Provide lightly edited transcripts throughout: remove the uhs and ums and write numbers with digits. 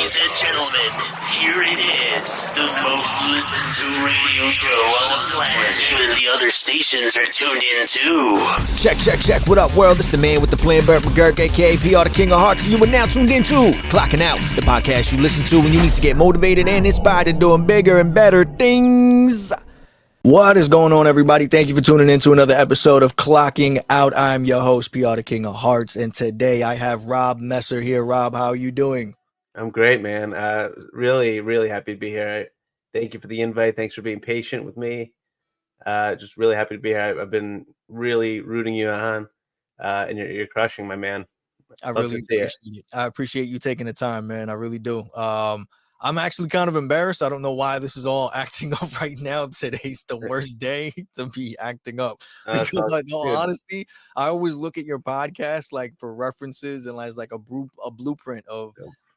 Ladies and gentlemen, here it is, the most listened to radio show on the planet. Even the other stations are tuned in too. Check. What up, world? It's the man with the plan, Bert McGurk, a.k.a. PR, the King of Hearts, and you are now tuned into Clocking Out, the podcast you listen to when you need to get motivated and inspired to doing bigger and better things. What is going on, everybody? Thank you for tuning in to another episode of Clocking Out. I'm your host, PR, the King of Hearts, and today I have Rob Messer here. Rob, how are you doing? I'm great, man. Really happy to be here. Thank you for the invite. Thanks for being patient with me. Just really happy to be here. I've been really rooting you on, and you're crushing, my man. I really appreciate it. I appreciate you taking the time, man. I really do. I'm actually kind of embarrassed. I don't know why this is all acting up right now. Today's the worst day to be acting up because, in all honesty, I always look at your podcast like for references and as like a blueprint of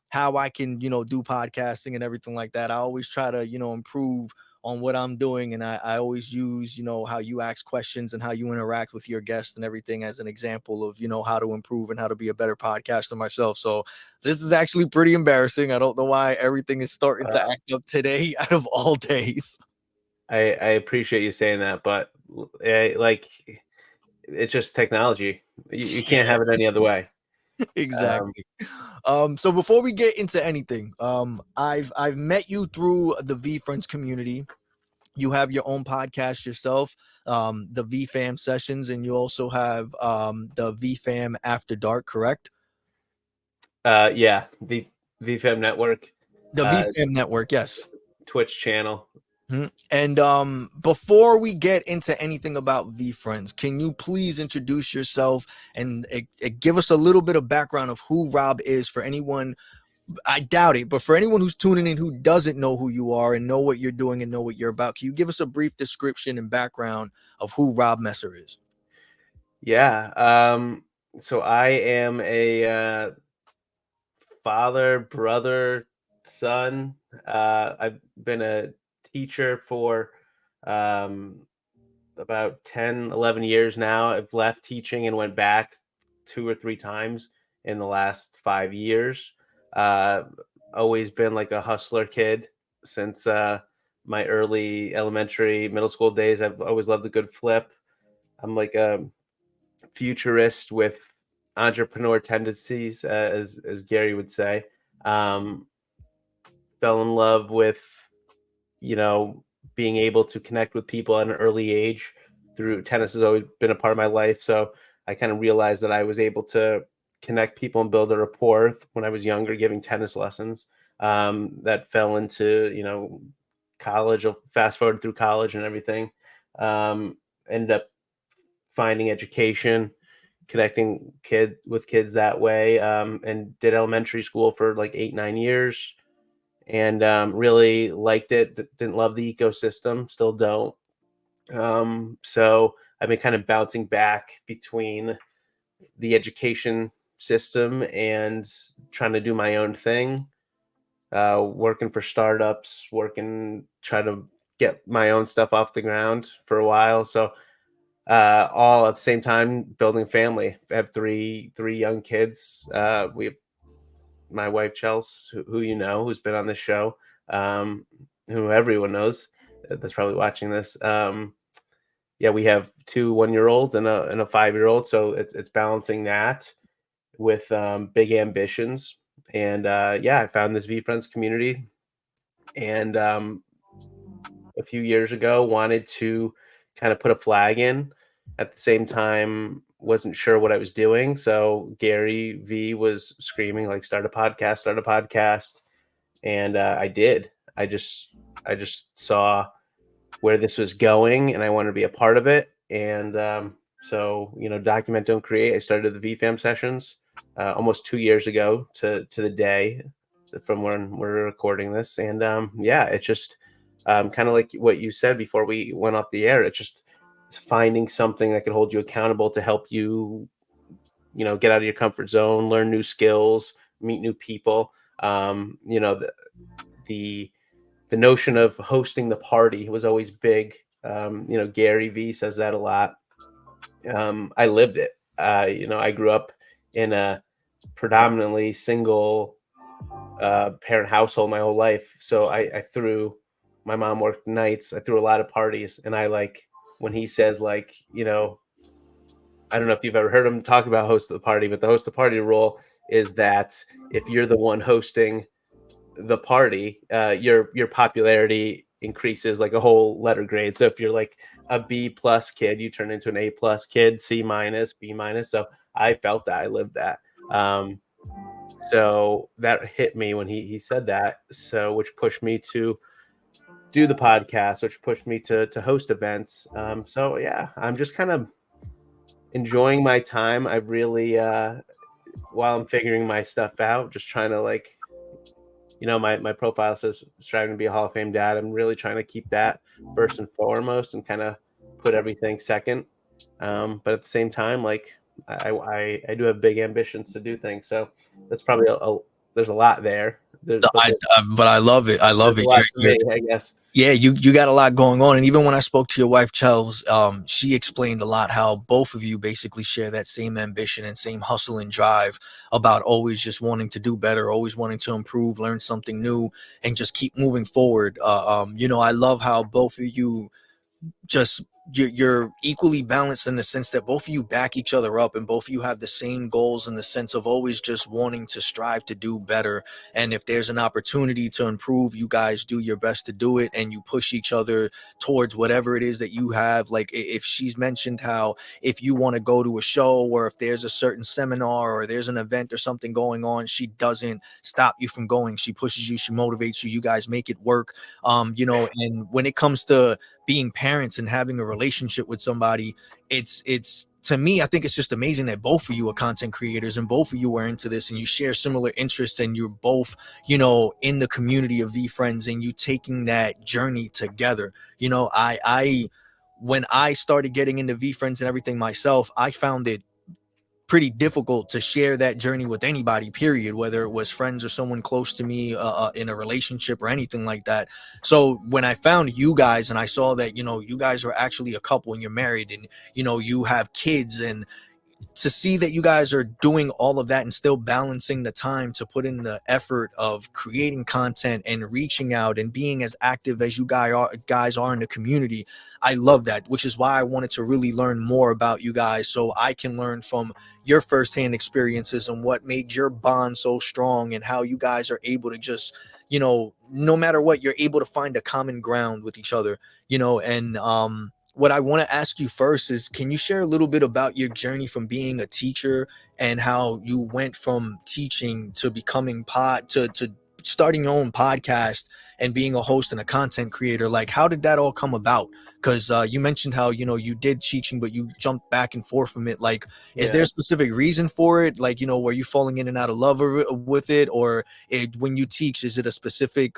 how I can, do podcasting and everything like that. I always try to, improve on what I'm doing. And I always use, how you ask questions and how you interact with your guests and everything as an example of, how to improve and how to be a better podcaster myself. So this is actually pretty embarrassing. I don't know why everything is starting to act up today out of all days. I appreciate you saying that, but it's just technology. You can't have it any other way. Exactly. So before we get into anything, I've met you through the Vee Friends community. You have your own podcast yourself, the Vee Fam Sessions, and you also have the Vee Fam After Dark, correct? Yeah, the Vee Fam Network. The Vee Fam Network, yes. Twitch channel. Mm-hmm. And before we get into anything about Vee Friends, can you please introduce yourself and give us a little bit of background of who Rob is for anyone? I doubt it, but for anyone who's tuning in who doesn't know who you are and know what you're doing and know what you're about, can you give us a brief description and background of who Rob Messer is? Yeah. So I am a father, brother, son. I've been a teacher for about 10, 11 years now. I've left teaching and went back 2 or 3 times in the last 5 years. Always been like a hustler kid since my early elementary, middle school days. I've always loved a good flip. I'm like a futurist with entrepreneur tendencies, as Gary would say. Fell in love with, being able to connect with people at an early age through tennis has always been a part of my life. So I kind of realized that I was able to connect people and build a rapport when I was younger, giving tennis lessons. That fell into, college. I'll fast forward through college and everything. Ended up finding education, connecting with kids that way, and did elementary school for like 8-9 years, and really liked it. Didn't love the ecosystem, still don't. So I've been kind of bouncing back between the education system and trying to do my own thing, working for startups, trying to get my own stuff off the ground for a while. So all at the same time building family. I have three young kids. We have my wife Chelsea, who who's been on this show, who everyone knows that's probably watching this. Yeah, we have 2 1-year-olds and a 5-year-old. So it's balancing that with big ambitions. And I found this Vee Friends community, and a few years ago wanted to kind of put a flag in. At the same time, wasn't sure what I was doing. So Gary V was screaming like, start a podcast. And I did. I just saw where this was going, and I wanted to be a part of it. And so, document, don't create. I started the Vee Fam Sessions almost 2 years ago to the day from when we're recording this. And it's just kind of like what you said before we went off the air. It's just finding something that can hold you accountable to help you, get out of your comfort zone, learn new skills, meet new people. The notion of hosting the party was always big. Gary V says that a lot. I lived it. I grew up in a predominantly single parent household my whole life. So I threw, my mom worked nights. I threw a lot of parties, and I like when he says like, I don't know if you've ever heard him talk about host of the party, but the host of the party rule is that if you're the one hosting the party, your popularity increases like a whole letter grade. So if you're like a B+ kid, you turn into an A+ kid, C-, B-. So I felt that, I lived that. So that hit me when he said that. So which pushed me to do the podcast, which pushed me to host events. So yeah, I'm just kind of enjoying my time. I really while I'm figuring my stuff out, just trying to like, my profile says striving to be a Hall of Fame dad. I'm really trying to keep that first and foremost and kind of put everything second. But at the same time, like I do have big ambitions to do things. So that's probably there's a lot there. But I love it. I love There's it. a lot to me, I guess. Yeah, you got a lot going on. And even when I spoke to your wife, Chels, she explained a lot how both of you basically share that same ambition and same hustle and drive about always just wanting to do better, always wanting to improve, learn something new, and just keep moving forward. I love how both of you just you're equally balanced in the sense that both of you back each other up and both of you have the same goals in the sense of always just wanting to strive to do better. And if there's an opportunity to improve, you guys do your best to do it and you push each other towards whatever it is that you have. Like if she's mentioned how if you want to go to a show or if there's a certain seminar or there's an event or something going on, she doesn't stop you from going. She pushes you, she motivates you, you guys make it work. And when it comes to being parents and having a relationship with somebody, it's to me, I think it's just amazing that both of you are content creators and both of you are into this and you share similar interests and you're both, in the community of Vee Friends and you taking that journey together. I when I started getting into Vee Friends and everything myself, I found it pretty difficult to share that journey with anybody, period, whether it was friends or someone close to me in a relationship or anything like that. So when I found you guys and I saw that, you guys are actually a couple and you're married and, you have kids, and to see that you guys are doing all of that and still balancing the time to put in the effort of creating content and reaching out and being as active as you guys are in the community, I love that, which is why I wanted to really learn more about you guys so I can learn from your firsthand experiences and what made your bond so strong and how you guys are able to just, no matter what, you're able to find a common ground with each other, and what I want to ask you first is, can you share a little bit about your journey from being a teacher and how you went from teaching to becoming to starting your own podcast and being a host and a content creator? Like, how did that all come about? Because you mentioned how, you did teaching, but you jumped back and forth from it. Like, is there a specific reason for it? Like, were you falling in and out of love with it? Or when you teach, is it a specific,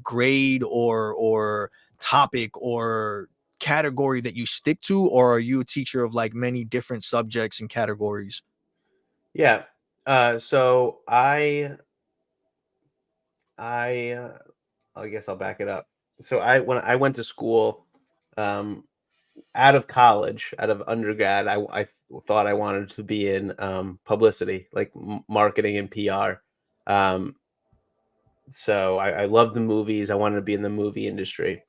grade or topic or category that you stick to, or are you a teacher of like many different subjects and categories? Yeah. So I guess I'll back it up. So when I went to school, out of college, out of undergrad, I thought I wanted to be in publicity, like marketing and PR. So I love the movies. I wanted to be in the movie industry.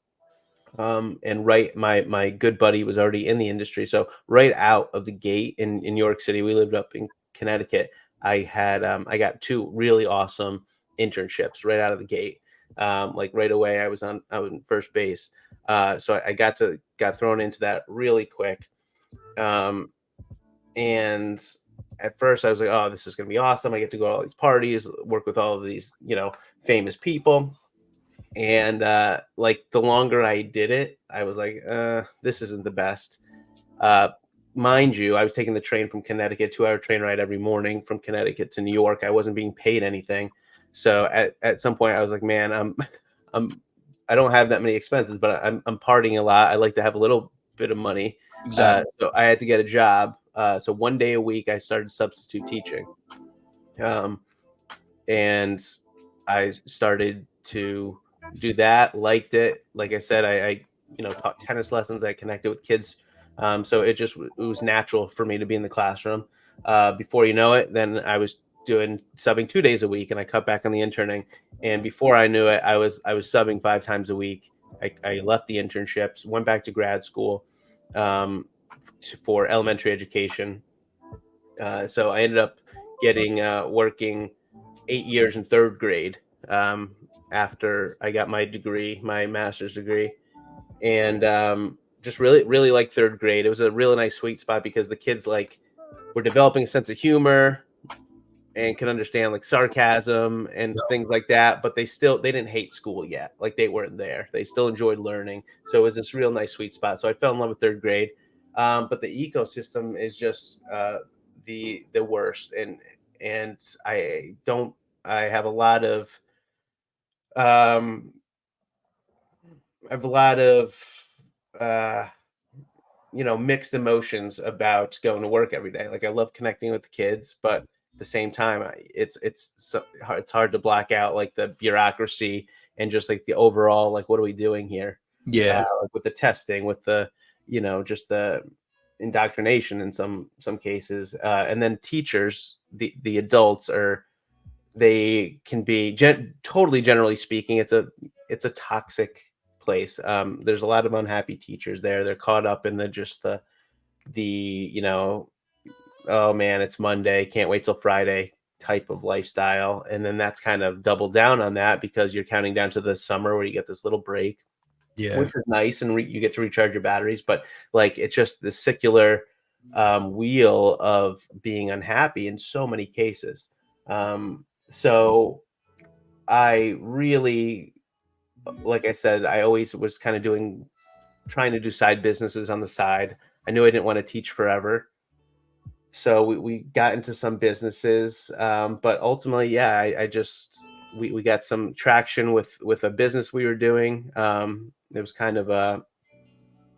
And right, my good buddy was already in the industry. So right out of the gate in New York City, we lived up in Connecticut. I got two really awesome internships right out of the gate. Like right away, I was on first base. So I got thrown into that really quick. And at first I was like, oh, this is gonna be awesome. I get to go to all these parties, work with all of these, famous people. And like the longer I did it, I was like, this isn't the best. Mind you, I was taking the train from Connecticut, 2-hour train ride every morning from Connecticut to New York. I wasn't being paid anything. So at some point I was like, man, I don't have that many expenses, but I'm partying a lot. I like to have a little bit of money. Exactly. So I had to get a job. So one day a week I started substitute teaching. And I started to do that, liked it. Like I said, I taught tennis lessons. I connected with kids. So it was natural for me to be in the classroom. Before you know it, then I was doing subbing 2 days a week, and I cut back on the interning. And before I knew it, I was subbing 5 times a week. I left the internships, went back to grad school for elementary education. So I ended up getting working 8 years in third grade after I got my degree, my master's degree, and just really like third grade. It was a really nice sweet spot because the kids like were developing a sense of humor and can understand like sarcasm and things like that, but they didn't hate school yet. Like they weren't there. They still enjoyed learning. So it was this real nice sweet spot. So I fell in love with third grade. But the ecosystem is just the worst. And I have a lot of uh mixed emotions about going to work every day. Like I love connecting with the kids, but at the same time, it's hard to block out like the bureaucracy and just like the overall like what are we doing here? Yeah. Like with the testing, with the just the indoctrination in some cases, and then teachers, the adults they can be totally generally speaking, it's a toxic place. There's a lot of unhappy teachers there. They're caught up in the oh man, it's Monday, can't wait till Friday type of lifestyle. And then that's kind of doubled down on that because you're counting down to the summer where you get this little break, which is nice, and you get to recharge your batteries. But like it's just the secular wheel of being unhappy in so many cases. So I really, like I said, I always was kind of trying to do side businesses on the side. I knew I didn't want to teach forever. So we got into some businesses. But ultimately, yeah, we got some traction with a business we were doing. It was kind of a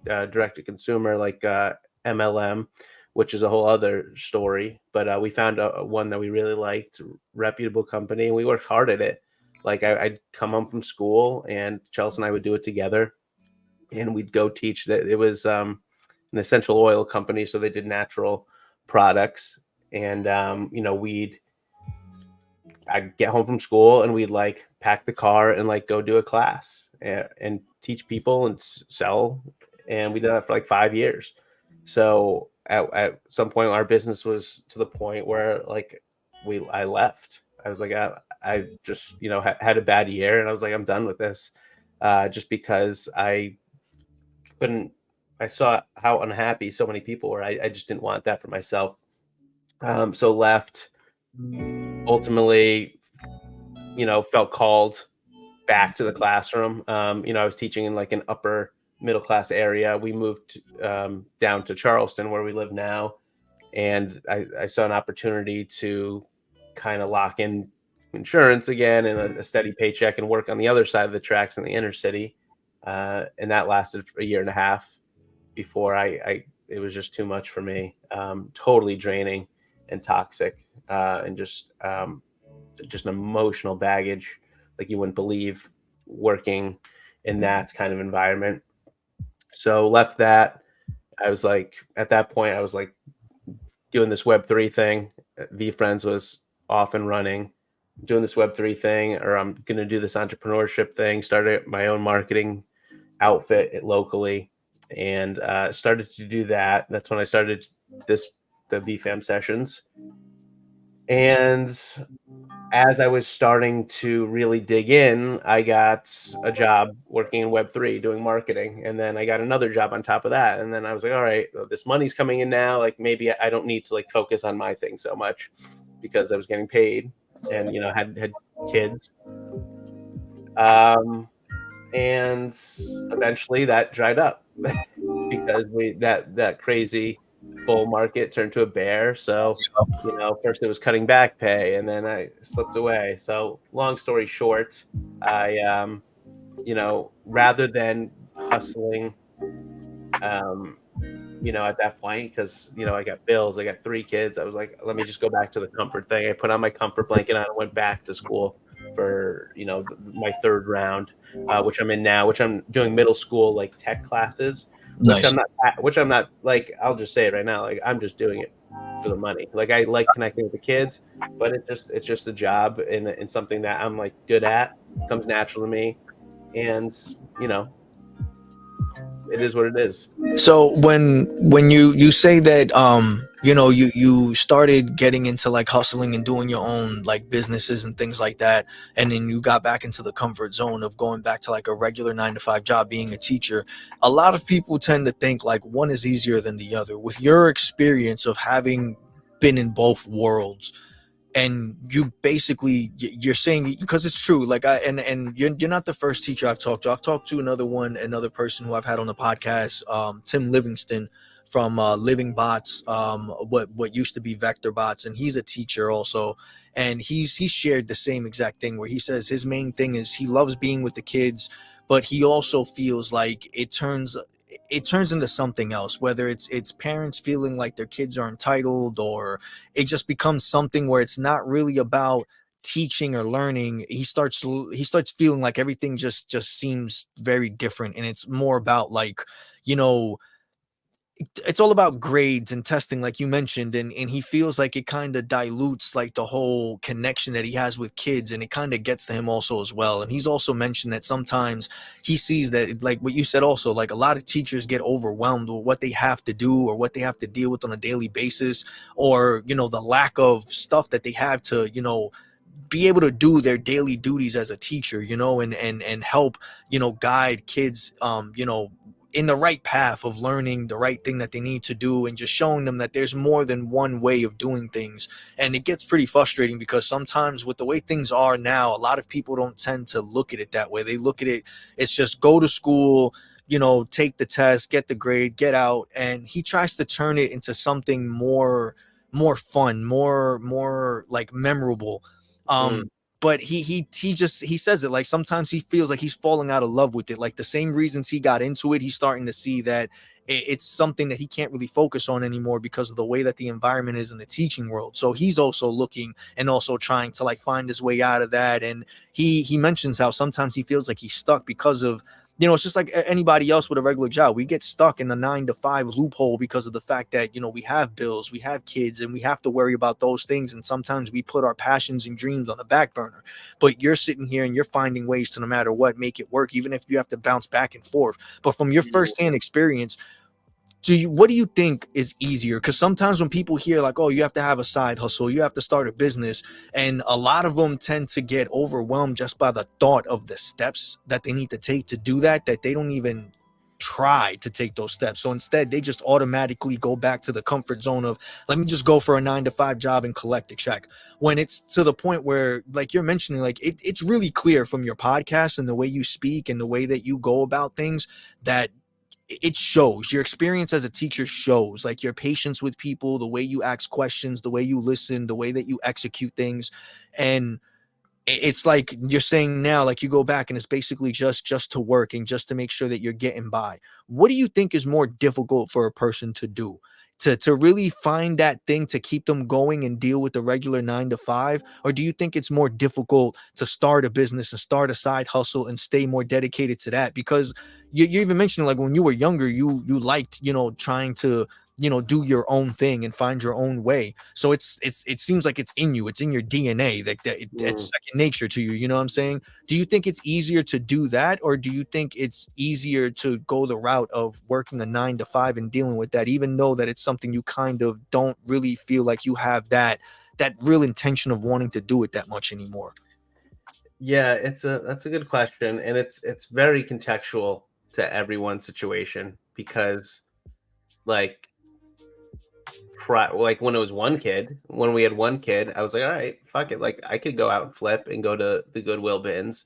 direct to consumer, like MLM, which is a whole other story. But we found one that we really liked, reputable company, and we worked hard at it. Like I'd come home from school, and Chelsea and I would do it together, and we'd go teach. That it was an essential oil company, so they did natural products, and I'd get home from school, and we'd like pack the car and like go do a class and teach people and sell, and we did that for like 5 years. So at some point, our business was to the point where like I left. I was like, I just had a bad year, and I was like, I'm done with this, just because I saw how unhappy so many people were. I just didn't want that for myself. So left. Ultimately, felt called back to the classroom. I was teaching in like an upper middle class area. We moved down to Charleston, where we live now, and I saw an opportunity to kind of lock in insurance again and a steady paycheck and work on the other side of the tracks in the inner city. And that lasted for a year and a half before it was just too much for me. Totally draining and toxic, and just an emotional baggage like you wouldn't believe, working in that kind of environment. So left that. I was like, at that point, I was like doing this Web3 thing. Vee Friends was off and running, doing this Web3 thing, or I'm going to do this entrepreneurship thing, started my own marketing outfit locally, and started to do that. That's when I started the Vee Fam Sessions. And as I was starting to really dig in, I got a job working in Web3 doing marketing. And then I got another job on top of that. And then I was like, all right, this money's coming in now. Like maybe I don't need to like focus on my thing so much, because I was getting paid and, had kids. And eventually that dried up because that crazy bull market turned to a bear. So, first it was cutting back pay, and then I slipped away. So long story short, I, rather than hustling, at that point, because, I got bills, I got 3 kids. I was like, let me just go back to the comfort thing. I put on my comfort blanket on and went back to school for, my third round, which I'm in now, which I'm doing middle school, like tech classes, which I'm not like, I'll just say it right now. Like I'm just doing it for the money. Like I like connecting with the kids, but it's just a job and something that I'm like good at, comes natural to me, and you know, it is what it is. So when you say that you started getting into like hustling and doing your own like businesses and things like that, and then you got back into the comfort zone of going back to like a regular 9 to 5 job being a teacher, a lot of people tend to think like one is easier than the other. With your experience of having been in both worlds, and you basically you're saying, because it's true, like and you're not the first teacher I've talked to another person who I've had on the podcast, Tim Livingston from Living Bots, what used to be Vector Bots, and he's a teacher also, and he shared the same exact thing where he says his main thing is he loves being with the kids, but he also feels like it turns into something else, whether it's parents feeling like their kids are entitled, or it just becomes something where it's not really about teaching or learning. He starts feeling like everything just seems very different, and it's more about like, you know it's all about grades and testing, like you mentioned, and he feels like it kind of dilutes like the whole connection that he has with kids, and it kind of gets to him also as well. And he's also mentioned that sometimes he sees that, like what you said also, like a lot of teachers get overwhelmed with what they have to do or what they have to deal with on a daily basis, or the lack of stuff that they have to be able to do their daily duties as a teacher, and help, guide kids, in the right path of learning the right thing that they need to do, and just showing them that there's more than one way of doing things. And it gets pretty frustrating because sometimes with the way things are now, a lot of people don't tend to look at it that way. They look at it, it's just go to school, take the test, get the grade, get out. And he tries to turn it into something more fun, more like memorable. Mm, But he says it like sometimes he feels like he's falling out of love with it, like the same reasons he got into it, he's starting to see that it's something that he can't really focus on anymore because of the way that the environment is in the teaching world. So he's also looking and also trying to like find his way out of that. And he mentions how sometimes he feels like he's stuck because of, it's just like anybody else with a regular job. We get stuck in the 9 to 5 loophole because of the fact that, we have bills, we have kids, and we have to worry about those things. And sometimes we put our passions and dreams on the back burner. But you're sitting here and you're finding ways to, no matter what, make it work, even if you have to bounce back and forth. But from your firsthand experience, what do you think is easier? Because sometimes when people hear like, oh, you have to have a side hustle, you have to start a business, and a lot of them tend to get overwhelmed just by the thought of the steps that they need to take to do that they don't even try to take those steps. So instead they just automatically go back to the comfort zone of, let me just go for a 9 to 5 job and collect a check, when it's to the point where, like you're mentioning, like it's really clear from your podcast and the way you speak and the way that you go about things that it shows. Your experience as a teacher shows, like your patience with people, the way you ask questions, the way you listen, the way that you execute things. And it's like you're saying now, like you go back and it's basically just to work and just to make sure that you're getting by. What do you think is more difficult for a person to do, to really find that thing to keep them going and deal with the regular 9 to 5? Or do you think it's more difficult to start a business and start a side hustle and stay more dedicated to that? Because you even mentioned like when you were younger, you liked, trying to, do your own thing and find your own way. So it seems like it's in you, it's in your DNA, it's mm. second nature to you. You know what I'm saying? Do you think it's easier to do that, or do you think it's easier to go the route of working a 9 to 5 and dealing with that, even though that it's something you kind of don't really feel like you have that real intention of wanting to do it that much anymore? Yeah, that's a good question, and it's very contextual to everyone's situation because like like when we had one kid, I was like, all right, fuck it. Like I could go out and flip and go to the Goodwill bins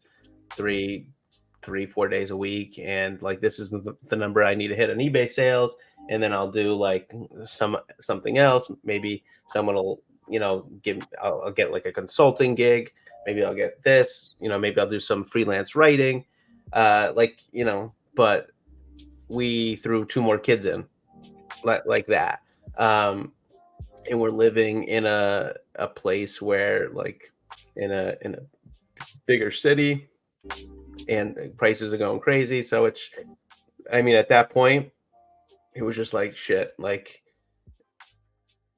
4 days a week. And like, this is the number I need to hit on eBay sales. And then I'll do like something else. Maybe someone will, I'll get like a consulting gig. Maybe I'll get this, maybe I'll do some freelance writing. But we threw 2 more kids in like that. And we're living in a place where like in a bigger city, and prices are going crazy. So at that point, it was just like shit. Like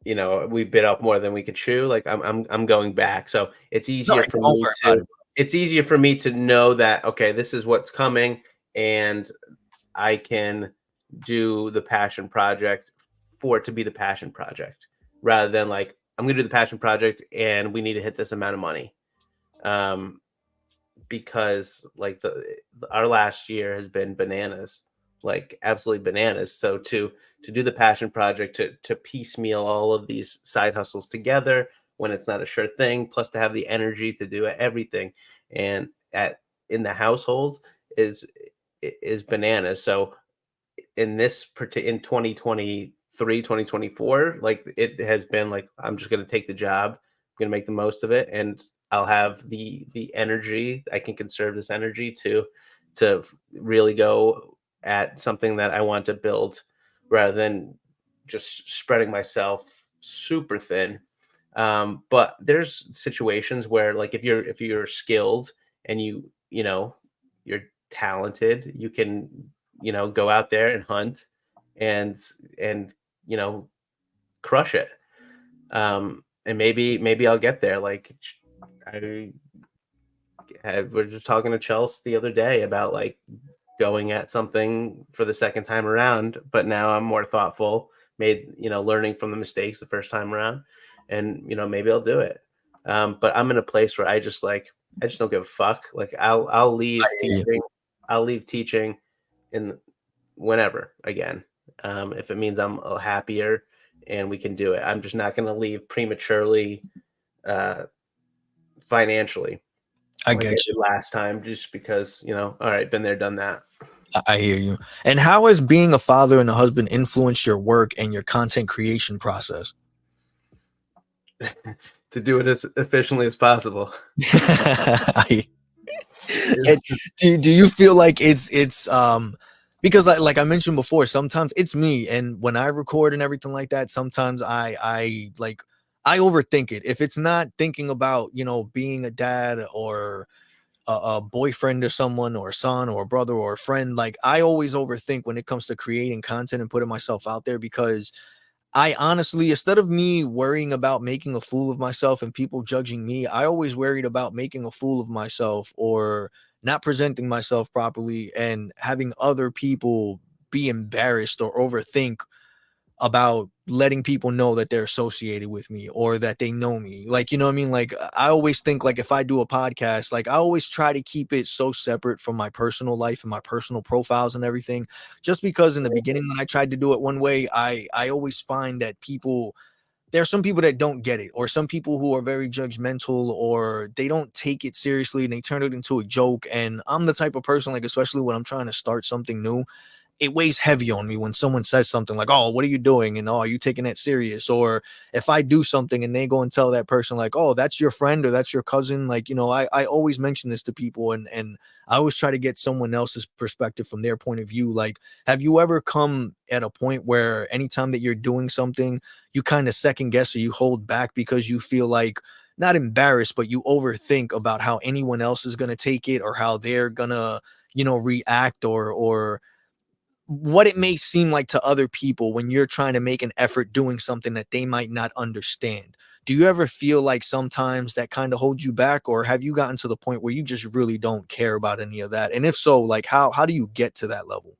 you know, we bit off more than we could chew. Like I'm going back. So it's No, easier for don't me worry about to it. it's easier for me to know that okay, this is what's coming, and I can do the passion project for it to be the passion project rather than like I'm gonna do the passion project and we need to hit this amount of money. Um, because like our last year has been bananas, like absolutely bananas. So to do the passion project, to piecemeal all of these side hustles together when it's not a sure thing, plus to have the energy to do everything, and at in the household is is bananas. So in in 2023, 2024, like it has been like I'm just going to take the job, I'm going to make the most of it, and I'll have the energy. I can conserve this energy to really go at something that I want to build rather than just spreading myself super thin. But there's situations where like if you're skilled and you know you're talented, you can go out there and hunt and and you know crush it. And maybe I'll get there. Like I we're just talking to Chelsea the other day about like going at something for the second time around, but now I'm more thoughtful, learning from the mistakes the first time around, and maybe I'll do it. But I'm in a place where I just don't give a fuck. Like I'll I leave hear you. teaching. I'll leave teaching in whenever again. If it means I'm happier and we can do it. I'm just not going to leave prematurely uh, financially I like I get did you. last time, just because, all right, been there, done that. I hear you. And how has being a father and a husband influenced your work and your content creation process? To do it as efficiently as possible. I, and do you feel like it's because like I mentioned before, sometimes it's me, and when I record and everything like that, sometimes I overthink it. If it's not thinking about being a dad or a boyfriend or someone or a son or a brother or a friend, like I always overthink when it comes to creating content and putting myself out there, because I honestly, instead of me worrying about making a fool of myself and people judging me, I always worried about making a fool of myself or not presenting myself properly and having other people be embarrassed or overthink about letting people know that they're associated with me or that they know me. Like, you know what I mean? Like, I always think, like, if I do a podcast, like, I always try to keep it so separate from my personal life and my personal profiles and everything. Just because in the beginning, when I tried to do it one way, I always find that there are some people that don't get it, or some people who are very judgmental, or they don't take it seriously and they turn it into a joke. And I'm the type of person, like, especially when I'm trying to start something new, it weighs heavy on me when someone says something like, "Oh, what are you doing?" And, "Oh, are you taking that serious?" Or if I do something and they go and tell that person like, "Oh, that's your friend or that's your cousin." Like, I always mention this to people, and I always try to get someone else's perspective from their point of view. Like, have you ever come at a point where anytime that you're doing something, you kind of second guess or you hold back because you feel like not embarrassed, but you overthink about how anyone else is going to take it or how they're going to, react, or what it may seem like to other people when you're trying to make an effort doing something that they might not understand? Do you ever feel like sometimes that kind of holds you back, or have you gotten to the point where you just really don't care about any of that? And if so, like how do you get to that level?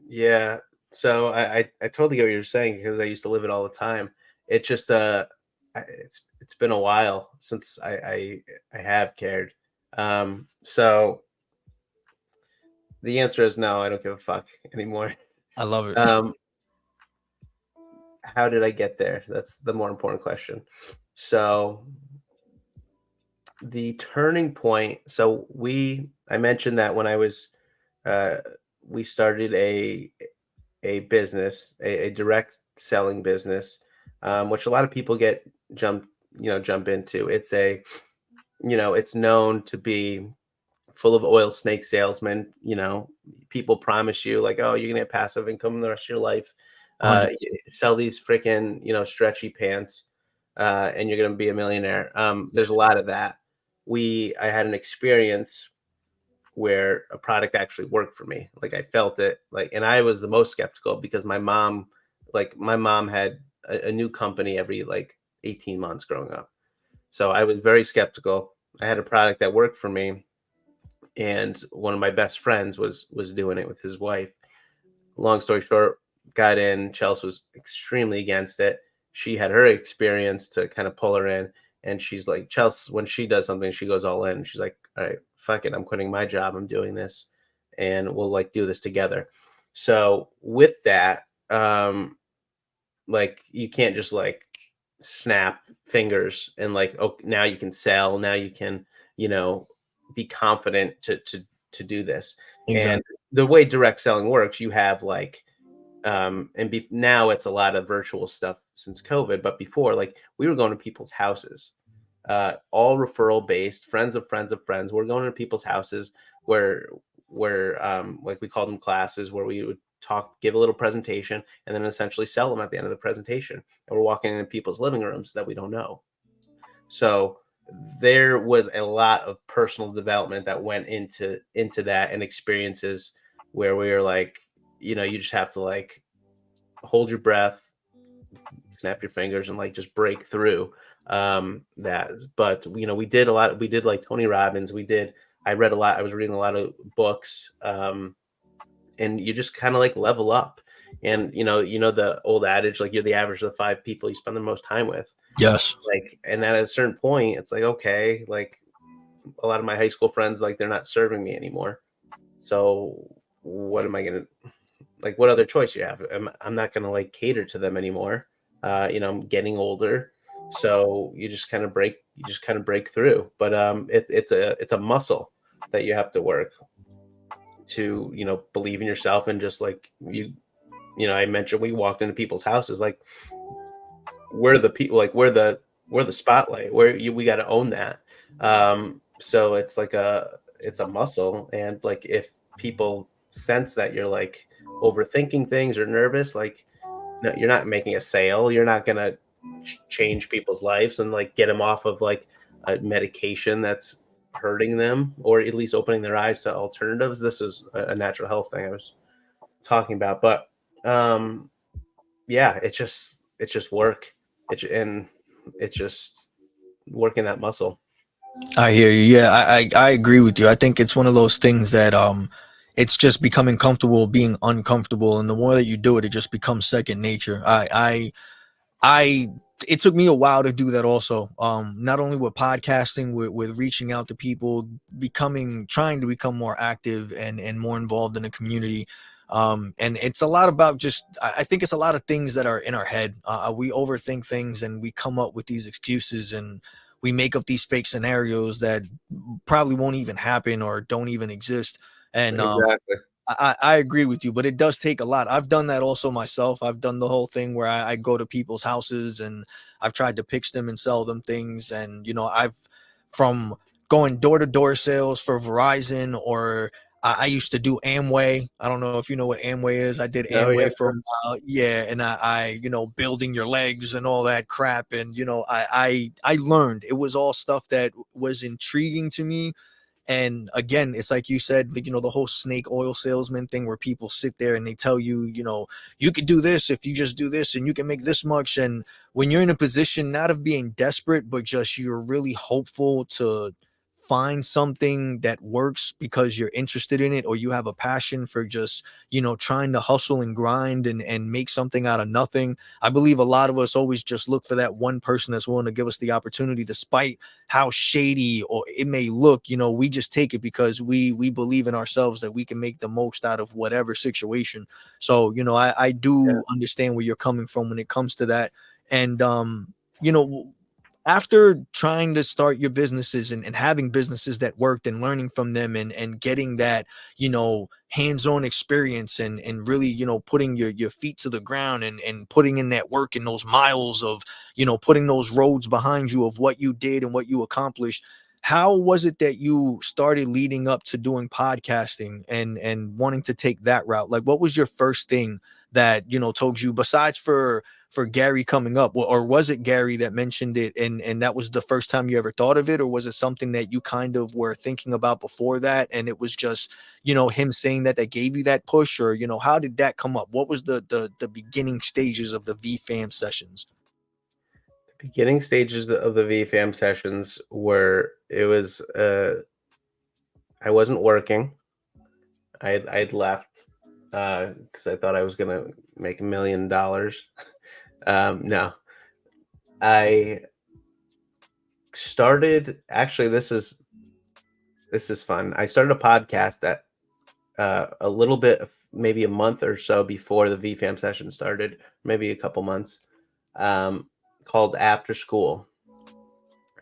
Yeah. So I totally get what you're saying because I used to live it all the time. It just it's been a while since I have cared. So the answer is no, I don't give a fuck anymore. I love it. Um, how did I get there? That's the more important question. So the turning point. So I mentioned that when I was uh we started a business, a direct selling business, which a lot of people jump into. It's known to be full of oil snake salesmen. People promise you like, oh, you're gonna have passive income the rest of your life. You 100%. sell these freaking, stretchy pants, and you're gonna be a millionaire. There's a lot of that. I had an experience where a product actually worked for me. Like I felt it, like, and I was the most skeptical because my mom had a new company every like 18 months growing up. So I was very skeptical. I had a product that worked for me, and one of my best friends was doing it with his wife. Long story short, got in. Chelsea was extremely against it. She had her experience to kind of pull her in, and she's like, Chelsea, when she does something, she goes all in. She's like, all right, fuck it, I'm quitting my job, I'm doing this, and we'll like do this together. So with that, like you can't just like snap fingers and like, oh, now you can sell, now you can, be confident to do this. And Exactly. the way direct selling works, you have like now it's a lot of virtual stuff since COVID, but before, like, we were going to people's houses, all referral based, friends of friends of friends. We're going to people's houses where like we called them classes, where we would talk, give a little presentation, and then essentially sell them at the end of the presentation. And we're walking into people's living rooms that we don't know. So there was a lot of personal development that went into that, and experiences where we were like, you just have to like hold your breath, snap your fingers, and like just break through that. But we did a lot. We did like Tony Robbins. I read a lot. I was reading a lot of books, and you just kind of like level up. And the old adage, like, you're the average of the 5 people you spend the most time with. Yes. Like, and at a certain point, it's like, okay, like, a lot of my high school friends, like, they're not serving me anymore. So what am I gonna, like, what other choice you have? I'm not gonna like cater to them anymore. I'm getting older, so you just kind of break through. But it's a muscle that you have to work to, believe in yourself. And just like I mentioned, we walked into people's houses, like, we're the people, like, we're the spotlight, we got to own that. So it's like it's a muscle. And like, if people sense that you're like overthinking things or nervous, like, no, you're not making a sale, you're not gonna change people's lives and like get them off of like a medication that's hurting them, or at least opening their eyes to alternatives. This is a natural health thing I was talking about. But yeah, it's just work. And it's just working that muscle. I hear you. Yeah, I agree with you. I think it's one of those things that it's just becoming comfortable being uncomfortable, and the more that you do it, it just becomes second nature. I it took me a while to do that also. Not only with podcasting, with reaching out to people, trying to become more active and more involved in the community. And it's a lot about just, I think it's a lot of things that are in our head. We overthink things and we come up with these excuses, and we make up these fake scenarios that probably won't even happen or don't even exist. And Exactly. I agree with you, but it does take a lot. I've done that also myself. I've done the whole thing where I go to people's houses and I've tried to pitch them and sell them things. And, I've from going door to door sales for Verizon, or I used to do Amway. I don't know if you know what Amway is. I did Oh yeah, Amway for a while. Yeah. And building your legs and all that crap. And, I learned it was all stuff that was intriguing to me. And again, it's like you said, like, the whole snake oil salesman thing where people sit there and they tell you, you could do this if you just do this and you can make this much. And when you're in a position not of being desperate, but just you're really hopeful to find something that works because you're interested in it, or you have a passion for just, trying to hustle and grind and make something out of nothing. I believe a lot of us always just look for that one person that's willing to give us the opportunity, despite how shady or it may look. We just take it because we believe in ourselves that we can make the most out of whatever situation. So I yeah, do understand where you're coming from when it comes to that. And you know after trying to start your businesses and having businesses that worked and learning from them and getting that hands-on experience and really putting your feet to the ground and putting in that work and those miles of putting those roads behind you of what you did and what you accomplished, how was it that you started leading up to doing podcasting and wanting to take that route? Like, what was your first thing that told you, besides for for Gary coming up, or was it Gary that mentioned it, and that was the first time you ever thought of it, or was it something that you kind of were thinking about before that, and it was just, you know, him saying that gave you that push, or, you know, how did that come up? What was the beginning stages of the Vee Fam Sessions? Beginning stages of the Vee Fam Sessions were, it was I wasn't working. I'd left because I thought I was gonna make $1 million. No, I started, actually, this is fun. I started a podcast that a little bit of, maybe a month or so before the Vee Fam session started, maybe a couple months, called After School.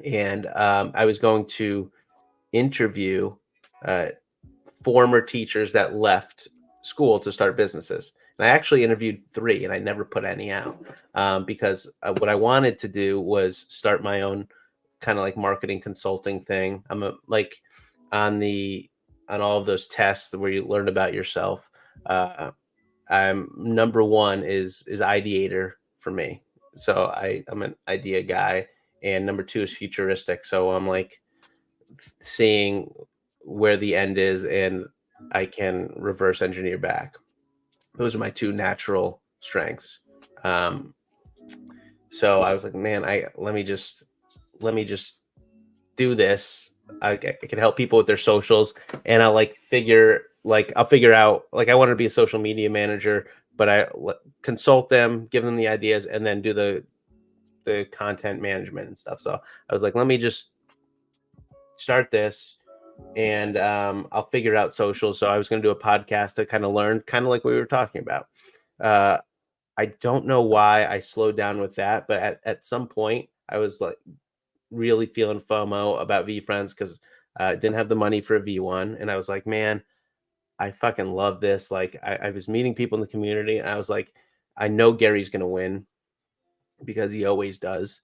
And I was going to interview former teachers that left school to start businesses. And I actually interviewed 3, and I never put any out because what I wanted to do was start my own kind of like marketing consulting thing. I'm like on all of those tests where you learn about yourself. I'm number 1 is ideator for me. So I'm an idea guy, and number 2 is futuristic. So I'm like seeing where the end is, and I can reverse engineer back. Those are my 2 natural strengths. So I was like, man, let me just do this. I can help people with their socials, and I'll figure out, like, I want to be a social media manager, but I consult them, give them the ideas, and then do the content management and stuff. So I was like, let me just start this, and I'll figure out social. So I was going to do a podcast to kind of learn, kind of like we were talking about. I don't know why I slowed down with that, but at some point I was like really feeling FOMO about Vee Friends because I didn't have the money for a V1. And I was like, man, I fucking love this. Like I was meeting people in the community, and I was like, I know Gary's going to win because he always does.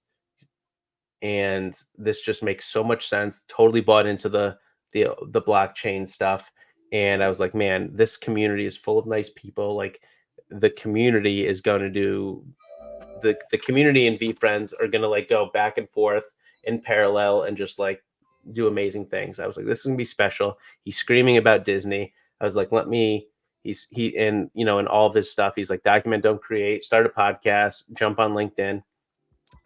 And this just makes so much sense. Totally bought into the blockchain stuff. And I was like, man, this community is full of nice people. Like the community is going to do the community and Vee Friends are going to like go back and forth in parallel and just like do amazing things. I was like, this is gonna be special. He's screaming about Disney. I was like, and you know, in all of his stuff, he's like, document, don't create, start a podcast, jump on LinkedIn.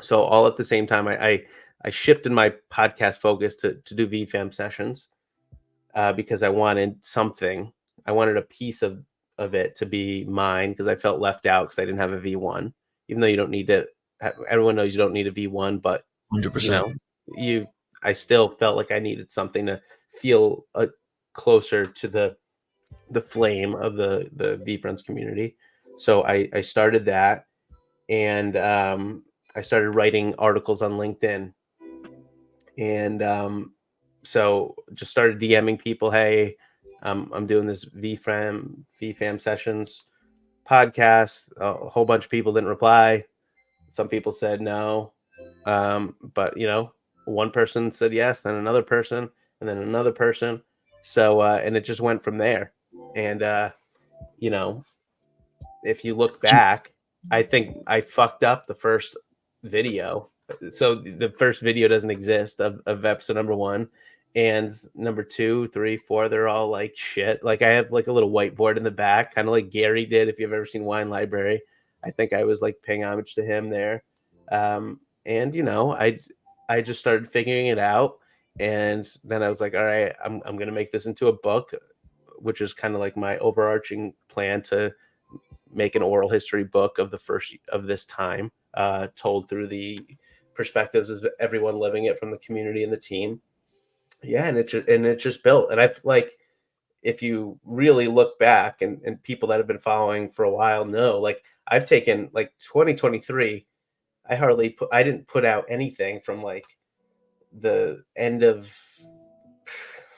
So all at the same time, I shifted my podcast focus to do Vee Fam Sessions because I wanted something. I wanted a piece of it to be mine because I felt left out because I didn't have a V1. Even though you don't need to, everyone knows you don't need a V1, but 100%. You know, I still felt like I needed something to feel closer to the flame of the Vee Friends community. So I started that, and I started writing articles on LinkedIn, and so just started DMing people, hey, I'm doing this Vee Fam Sessions podcast. A whole bunch of people didn't reply. Some people said no, but you know, one person said yes, then another person, and then another person. So and it just went from there. And you know, if you look back, I think I fucked up the first video. So the first video doesn't exist of episode number 1. And number 2, 3, 4, they're all like shit. Like I have like a little whiteboard in the back, kind of like Gary did. If you've ever seen Wine Library, I think I was like paying homage to him there. And you know, I just started figuring it out, and then I was like, all right, I'm gonna make this into a book, which is kind of like my overarching plan to make an oral history book of the first of this time, told through the perspectives of everyone living it from the community and the team. Yeah, and it just built. And I like, if you really look back, and people that have been following for a while know, like I've taken like 2023, I didn't put out anything from like the end of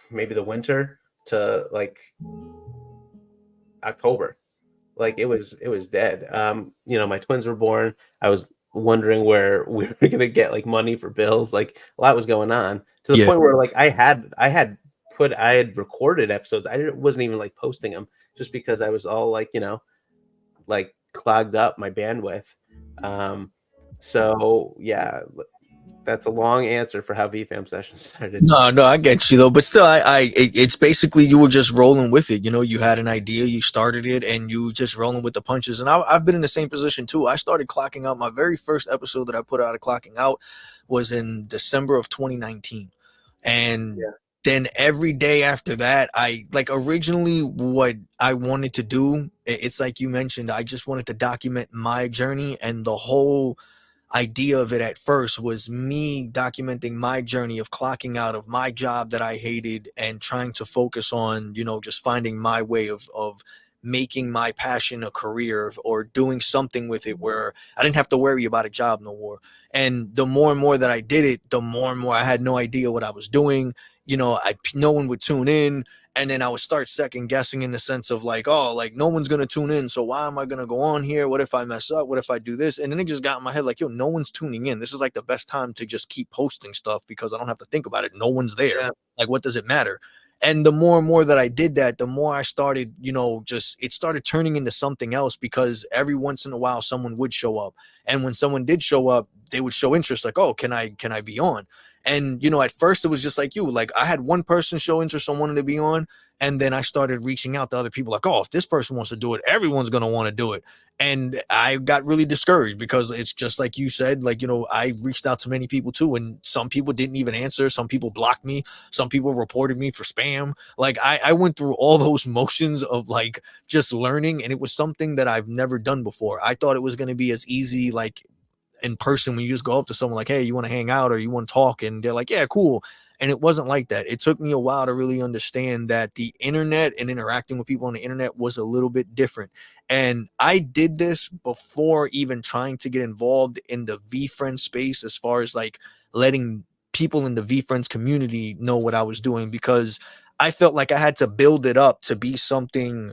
maybe the winter to like October. Like it was dead. You know, my twins were born. I was wondering where we were gonna get like money for bills. Like a lot was going on, to the point where like I had recorded episodes. Wasn't even like posting them just because I was all like, you know, like clogged up my bandwidth. So yeah, that's a long answer for how Vee Fam Sessions started. No, I get you though, but still, it's basically you were just rolling with it. You know, you had an idea, you started it, and you just rolling with the punches. And I've been in the same position too. I started clocking out. My very first episode that I put out of clocking out was in December of 2019, and Yeah. then every day after that, I like originally what I wanted to do. It's like you mentioned, I just wanted to document my journey, and the whole idea of it at first was me documenting my journey of clocking out of my job that I hated and trying to focus on, you know, just finding my way of making my passion a career or doing something with it where I didn't have to worry about a job no more. And the more and more that I did it, the more and more I had no idea what I was doing. You know, no one would tune in, and then I would start second guessing in the sense of like, oh, like no one's gonna tune in, so why am I gonna go on here? What if I mess up? What if I do this? And then it just got in my head like, yo, no one's tuning in. This is like the best time to just keep posting stuff because I don't have to think about it. No one's there. Yeah. Like, what does it matter? And the more and more that I did that, the more I started, you know, just it started turning into something else because every once in a while someone would show up, and when someone did show up, they would show interest, like, oh, can I be on? And you know, at first it was just like you, like I had one person show interest on wanting to be on, and then I started reaching out to other people like, oh, if this person wants to do it, everyone's going to want to do it. And I got really discouraged because it's just like you said, like, you know, I reached out to many people too, and some people didn't even answer. Some people blocked me. Some people reported me for spam. Like I went through all those motions of like just learning. And it was something that I've never done before. I thought it was going to be as easy, like in person when you just go up to someone like, hey, you want to hang out or you want to talk, and they're like, yeah, cool. And it wasn't like that. It took me a while to really understand that the internet and interacting with people on the internet was a little bit different. And I did this before even trying to get involved in the Vee Friends space, as far as like letting people in the Vee Friends community know what I was doing, because I felt like I had to build it up to be something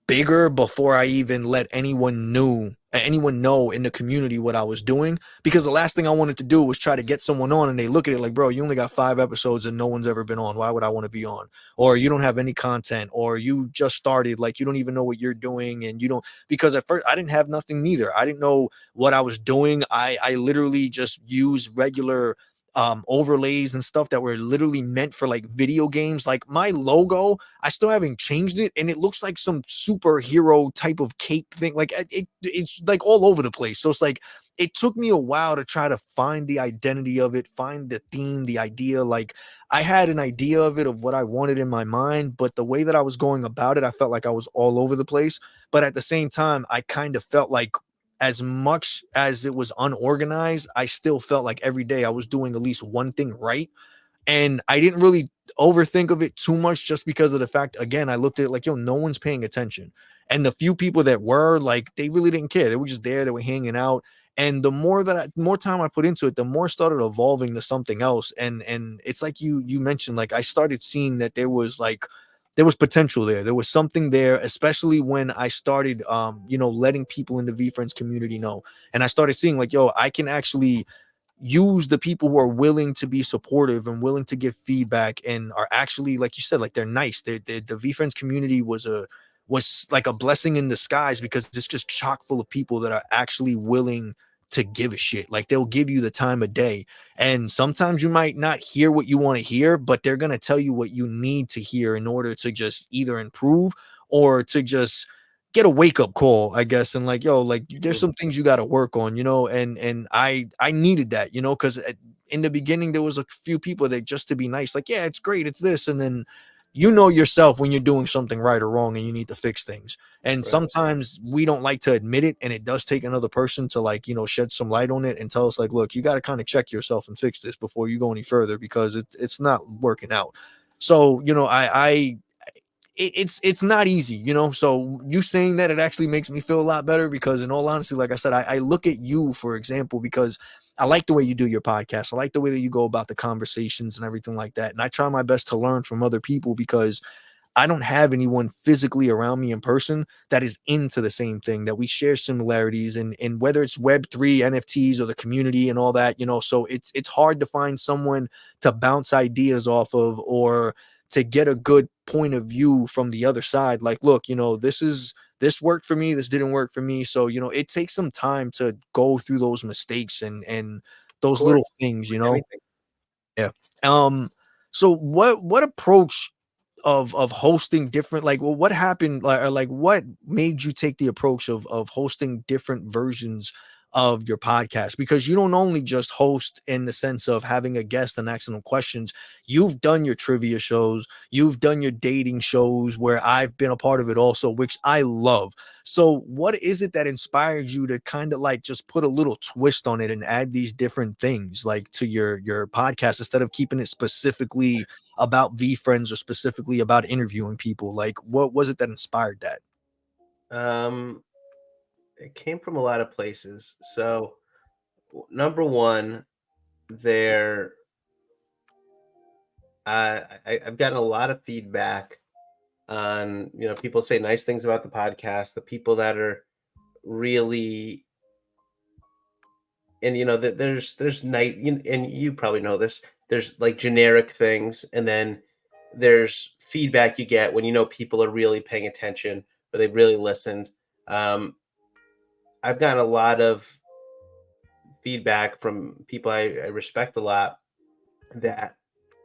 bigger before I even let anyone know in the community what I was doing. Because the last thing I wanted to do was try to get someone on and they look at it like, bro, you only got 5 episodes and no one's ever been on. Why would I want to be on? Or you don't have any content, or you just started, like you don't even know what you're doing, and you don't, because at first I didn't have nothing neither. I didn't know what I was doing. I literally just used regular overlays and stuff that were literally meant for like video games. Like my logo, I still haven't changed it, and it looks like some superhero type of cape thing. Like it's like all over the place. So it's like it took me a while to try to find the identity of it, find the theme, the idea. Like I had an idea of it, of what I wanted in my mind, but the way that I was going about it, I felt like I was all over the place. But at the same time, I kind of felt like, as much as it was unorganized, I still felt like every day I was doing at least one thing right. And I didn't really overthink of it too much, just because of the fact, again, I looked at it like, yo, no one's paying attention. And the few people that were, like, they really didn't care. They were just there, they were hanging out. And the more time I put into it, the more it started evolving to something else. And it's like you mentioned, like I started seeing that there was potential there. There was something there, especially when I started you know, letting people in the Vee Friends community know. And I started seeing like, yo, I can actually use the people who are willing to be supportive and willing to give feedback and are actually, like you said, like they're nice. The Vee Friends community was like a blessing in disguise, because it's just chock full of people that are actually willing to give a shit. Like they'll give you the time of day. And sometimes you might not hear what you want to hear, but they're going to tell you what you need to hear in order to just either improve or to just get a wake up call, I guess. And like, yo, like there's some things you got to work on, you know. And I needed that, you know, because in the beginning there was a few people that, just to be nice, like, yeah, it's great, it's this, and then you know yourself when you're doing something right or wrong and you need to fix things. And Right. sometimes we don't like to admit it, and it does take another person to, like, you know, shed some light on it and tell us like, look, you got to kind of check yourself and fix this before you go any further, because it's not working out. So, you know, it's not easy, you know. So you saying that, it actually makes me feel a lot better, because in all honesty, like I said, I look at you, for example, because I like the way you do your podcast. I like the way that you go about the conversations and everything like that. And I try my best to learn from other people, because I don't have anyone physically around me in person that is into the same thing, that we share similarities, and whether it's Web3, NFTs, or the community and all that, you know. So it's hard to find someone to bounce ideas off of, or to get a good point of view from the other side. Like, look, you know, this is this worked for me, this didn't work for me. So, it takes some time to go through those mistakes and Of those little course, things, like anything. Yeah. So what approach of hosting different, like, well, what happened, like, or like what made you take the approach of hosting different versions of your podcast? Because you don't only just host in the sense of having a guest and asking them questions. You've done your trivia shows, you've done your dating shows where I've been a part of it also, which I love. So what is it that inspired you to kind of like just put a little twist on it and add these different things like to your podcast instead of keeping it specifically about Vee Friends or specifically about interviewing people? Like, what was it that inspired that? Um, it came from a lot of places. So, number one, there, I've gotten a lot of feedback on, people say nice things about the podcast, the people that are really, and that there's night, and you probably know this. There's like generic things, and then there's feedback you get when people are really paying attention or they've really listened. Um, I've gotten a lot of feedback from people I respect a lot that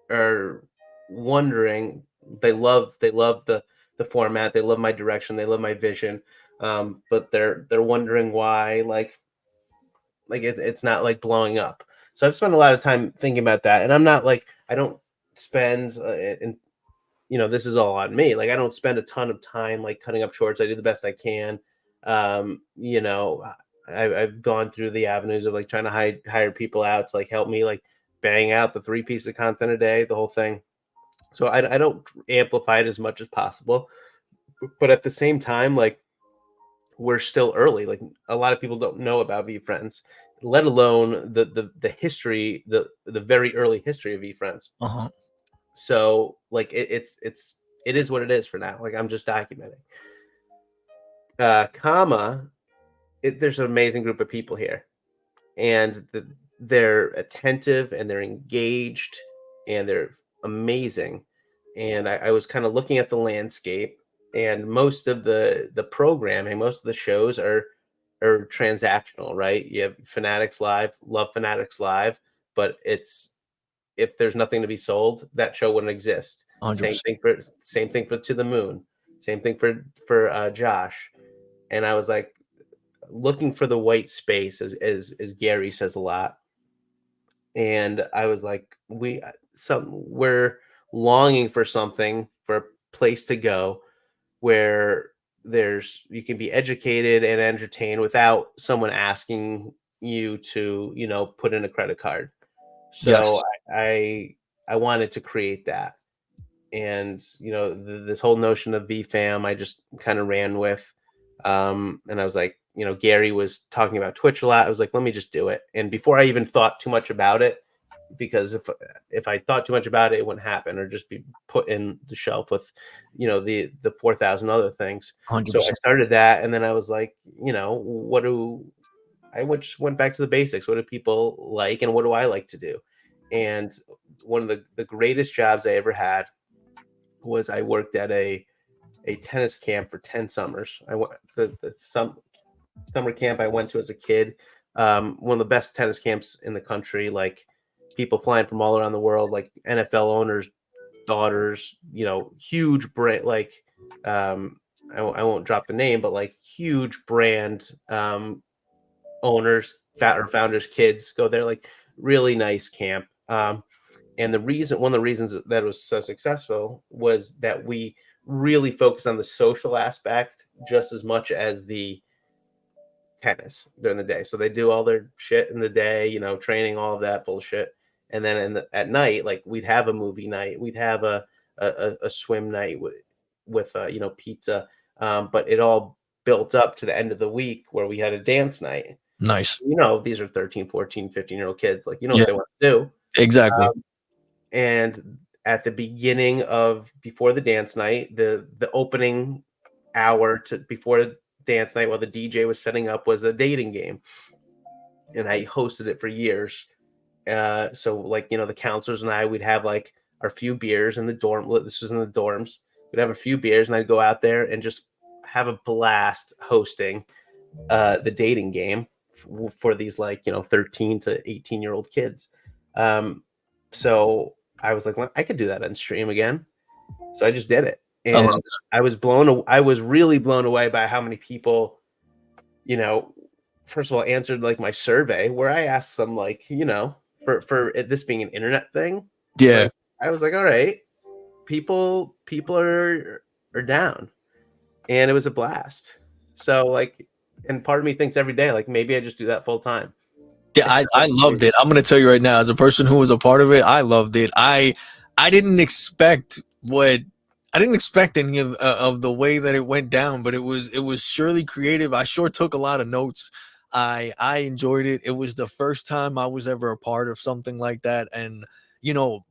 are wondering. They love the format. They love my direction. They love my vision. But they're wondering why it's not like blowing up. So I've spent a lot of time thinking about that, and I'm not like I don't spend and this is all on me. Like I don't spend a ton of time like cutting up shorts. I do the best I can. Um, you know, I've gone through the avenues of like trying to hire people out to like help me like bang out the 3 pieces of content a day, the whole thing. So I don't amplify it as much as possible, but at the same time, like we're still early. Like a lot of people don't know about Vee Friends, let alone the history, the very early history of Vee Friends. Uh-huh. So like it is what it is for now. Like I'm just documenting. Comma, there's an amazing group of people here, and they're attentive and they're engaged and they're amazing. And I was kind of looking at the landscape, and most of the programming, most of the shows are transactional, right? You have Fanatics Live, love Fanatics Live, but it's if there's nothing to be sold, that show wouldn't exist. Same 100%. thing for To the Moon. Same thing for Josh. And I was like looking for the white space, as Gary says a lot. And I was like, we're longing for something, for a place to go where you can be educated and entertained without someone asking you to put in a credit card. So Yes. I wanted to create that. And this whole notion of Vee Fam I just kind of ran with. And I was like, Gary was talking about Twitch a lot. I was like, let me just do it. And before I even thought too much about it, because if I thought too much about it, it wouldn't happen or just be put in the shelf with the 4,000 other things. So I 100%. started that, and then I was like, just went back to the basics. What do people like, and what do I like to do? And one of the greatest jobs I ever had was I worked at a tennis camp for 10 summers. I went summer camp I went to as a kid. One of the best tennis camps in the country, like people flying from all around the world, like NFL owners, daughters, huge brand, like I won't drop the name, but like huge brand owners, or founders, kids go there, like really nice camp. And one of the reasons that it was so successful was that we really focus on the social aspect just as much as the tennis during the day. So they do all their shit in the day, training, all of that bullshit. And then at night, like we'd have a movie night, we'd have a swim night with pizza. But it all built up to the end of the week where we had a dance night. Nice. These are 13, 14, 15-year-old kids. Like, Yeah, what they want to do. exactly. And at the beginning of before the dance night, the opening hour to before the dance night while the DJ was setting up was a dating game. And I hosted it for years. So like, the counselors and I, we'd have like our few beers in the dorm. This was in the dorms. We'd have a few beers and I'd go out there and just have a blast hosting the dating game for these, like, 13 to 18-year-old kids. So I was like, well, I could do that on stream again. So I just did it. I love And I was really blown away by how many people, first of all, answered like my survey where I asked them, like, for this being an internet thing. Yeah. Like, I was like, all right, people are down. And it was a blast. So, like, and part of me thinks every day, like, maybe I just do that full time. Yeah, I loved it. I'm gonna tell you right now, as a person who was a part of it, I loved it. I didn't expect any of the way that it went down, but it was surely creative. I sure took a lot of notes. I enjoyed it. It was the first time I was ever a part of something like that, and you know,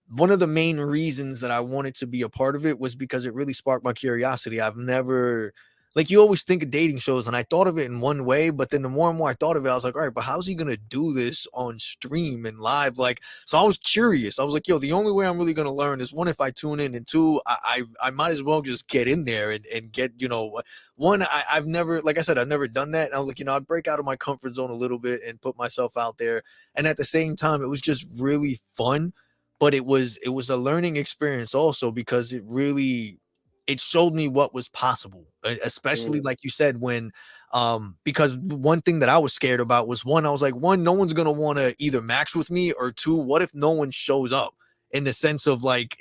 one of the main reasons that I wanted to be a part of it was because it really sparked my curiosity. I've never, like, you always think of dating shows, and I thought of it in one way, but then the more and more I thought of it, I was like, all right, but how's he gonna do this on stream and live? Like, so I was curious. I was like, yo, the only way I'm really gonna learn is, one, if I tune in, and two, I might as well just get in there and get, one, I've never, like I said, I've never done that. And I was like, I'd break out of my comfort zone a little bit and put myself out there. And at the same time, it was just really fun. But it was a learning experience also, because it showed me what was possible, especially like you said, when because one thing that I was scared about was, one, I was like, one, no one's gonna want to either match with me, or two, what if no one shows up, in the sense of, like,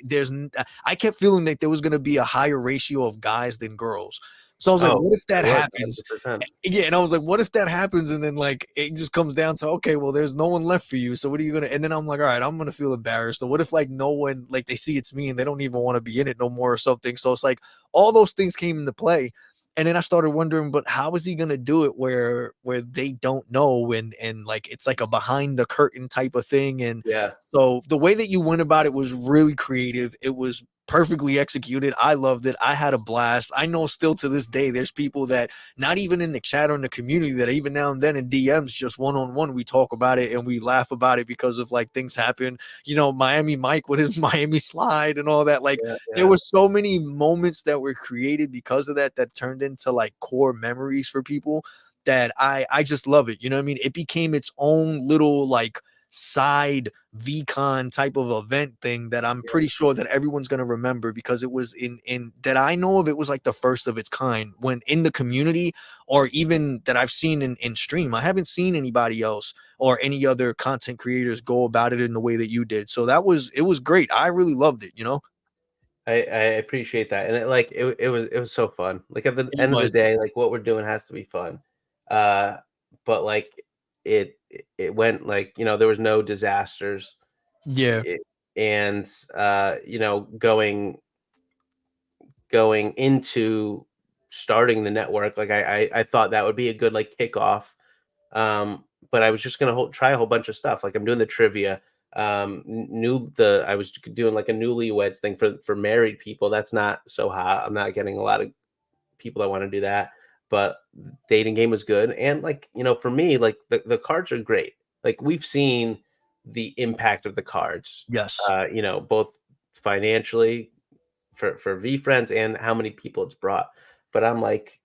I kept feeling like there was gonna be a higher ratio of guys than girls. So I was like, what if that happens? 100%. Yeah, and I was like, what if that happens, and then, like, it just comes down to, okay, well, there's no one left for you, so what are you gonna? And then I'm like, all right, I'm gonna feel embarrassed. So what if, like, no one, like, they see it's me and they don't even want to be in it no more or something? So it's like all those things came into play, and then I started wondering, but how is he gonna do it where they don't know, and like, it's like a behind the curtain type of thing. And Yeah. so the way that you went about it was really creative. It was perfectly executed. I loved it. I had a blast. I know still to this day, there's people that, not even in the chat or in the community, that even now and then in DMs, just one-on-one, we talk about it and we laugh about it, because of, like, things happen. Miami Mike with his Miami slide and all that. Like, there were so many moments that were created because of that turned into, like, core memories for people, that I just love it. You know what I mean? It became its own little, like, side VCon type of event thing that I'm pretty sure that everyone's going to remember, because it was in that I know of, it was like the first of its kind when in the community, or even that I've seen in stream. I haven't seen anybody else or any other content creators go about it in the way that you did. So it was great. I really loved it, I appreciate that. And it was so fun. Like, at the It end of the was. day, like, what we're doing has to be fun. But like, it went, like, there was no disasters. Yeah. And going into starting the network, like, I thought that would be a good, like, kickoff. But I was just gonna try a whole bunch of stuff. Like, I'm doing the trivia. I was doing, like, a newlyweds thing for married people. That's not so hot. I'm not getting a lot of people that want to do that. But dating game was good. And, like, for me, like, the cards are great. Like, we've seen the impact of the cards. Yes. Both financially for Vee Friends, and how many people it's brought. But I'm like,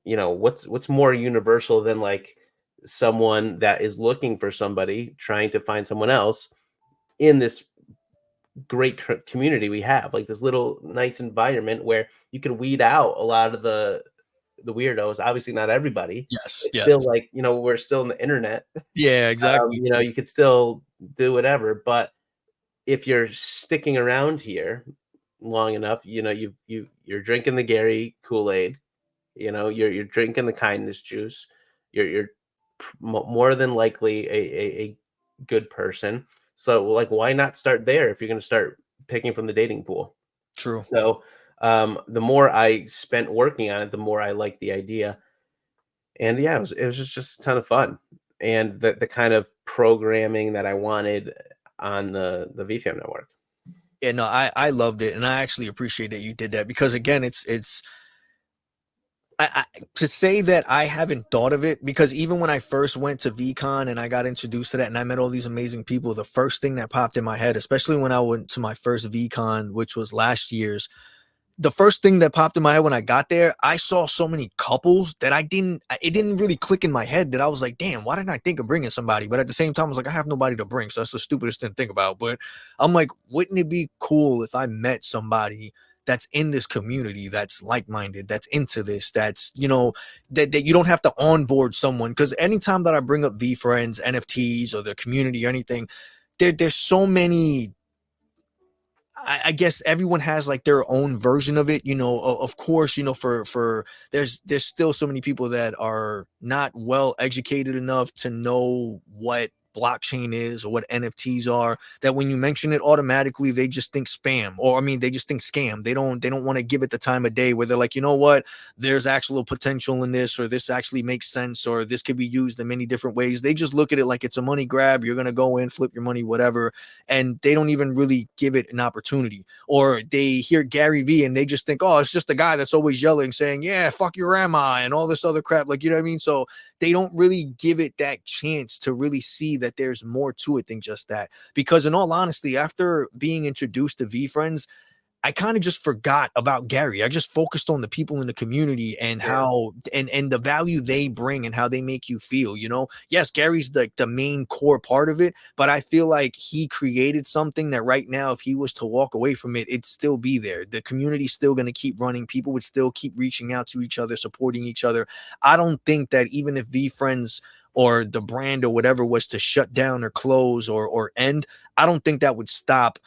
what's more universal than, like, someone that is looking for somebody, trying to find someone else in this great community we have, like, this little nice environment where you can weed out a lot of the weirdos. Obviously not everybody. Yes. It's Yes. still, like, we're still in the internet. Yeah, exactly. You could still do whatever, but if you're sticking around here long enough, you're drinking the Gary Kool-Aid, you're drinking the kindness juice, you're more than likely a good person. So, like, why not start there if you're going to start picking from the dating pool? True. So, the more I spent working on it, the more I liked the idea. And yeah, it was just a ton of fun, and the kind of programming that I wanted on the Vee Fam network. Yeah, no, I loved it, and I actually appreciate that you did that, because again, it's to say that I haven't thought of it, because even when I first went to VCon and I got introduced to that and I met all these amazing people, the first thing that popped in my head, especially when I went to my first VCon, which was last year's, the first thing that popped in my head when I got there, I saw so many couples that it didn't really click in my head that I was like, damn, why didn't I think of bringing somebody? But at the same time, I was like, I have nobody to bring. So that's the stupidest thing to think about. But I'm like, wouldn't it be cool if I met somebody that's in this community, that's like-minded, that's into this, that's, that you don't have to onboard someone. Because anytime that I bring up Vee Friends, NFTs, or the community or anything, there's so many. I guess everyone has like their own version of it, of course, for there's still so many people that are not well educated enough to know what blockchain is or what NFTs are, that when you mention it, automatically they just think spam, or I mean they just think scam. They don't want to give it the time of day where they're like, you know what, there's actual potential in this, or this actually makes sense, or this could be used in many different ways. They just look at it like it's a money grab. You're going to go in, flip your money, whatever, and they don't even really give it an opportunity. Or they hear Gary Vee and they just think, oh, it's just a guy that's always yelling, saying, yeah, fuck your grandma and all this other crap. Like, you know what I mean? So they don't really give it that chance to really see that there's more to it than just that. Because in all honesty, after being introduced to Vee Friends, I kind of just forgot about Gary. I just focused on the people in the community and how and the value they bring and how they make you feel, Yes, Gary's the main core part of it, but I feel like he created something that right now, if he was to walk away from it, it'd still be there. The community's still going to keep running. People would still keep reaching out to each other, supporting each other. I don't think that even if Vee Friends or the brand or whatever was to shut down or close or end, I don't think that would stop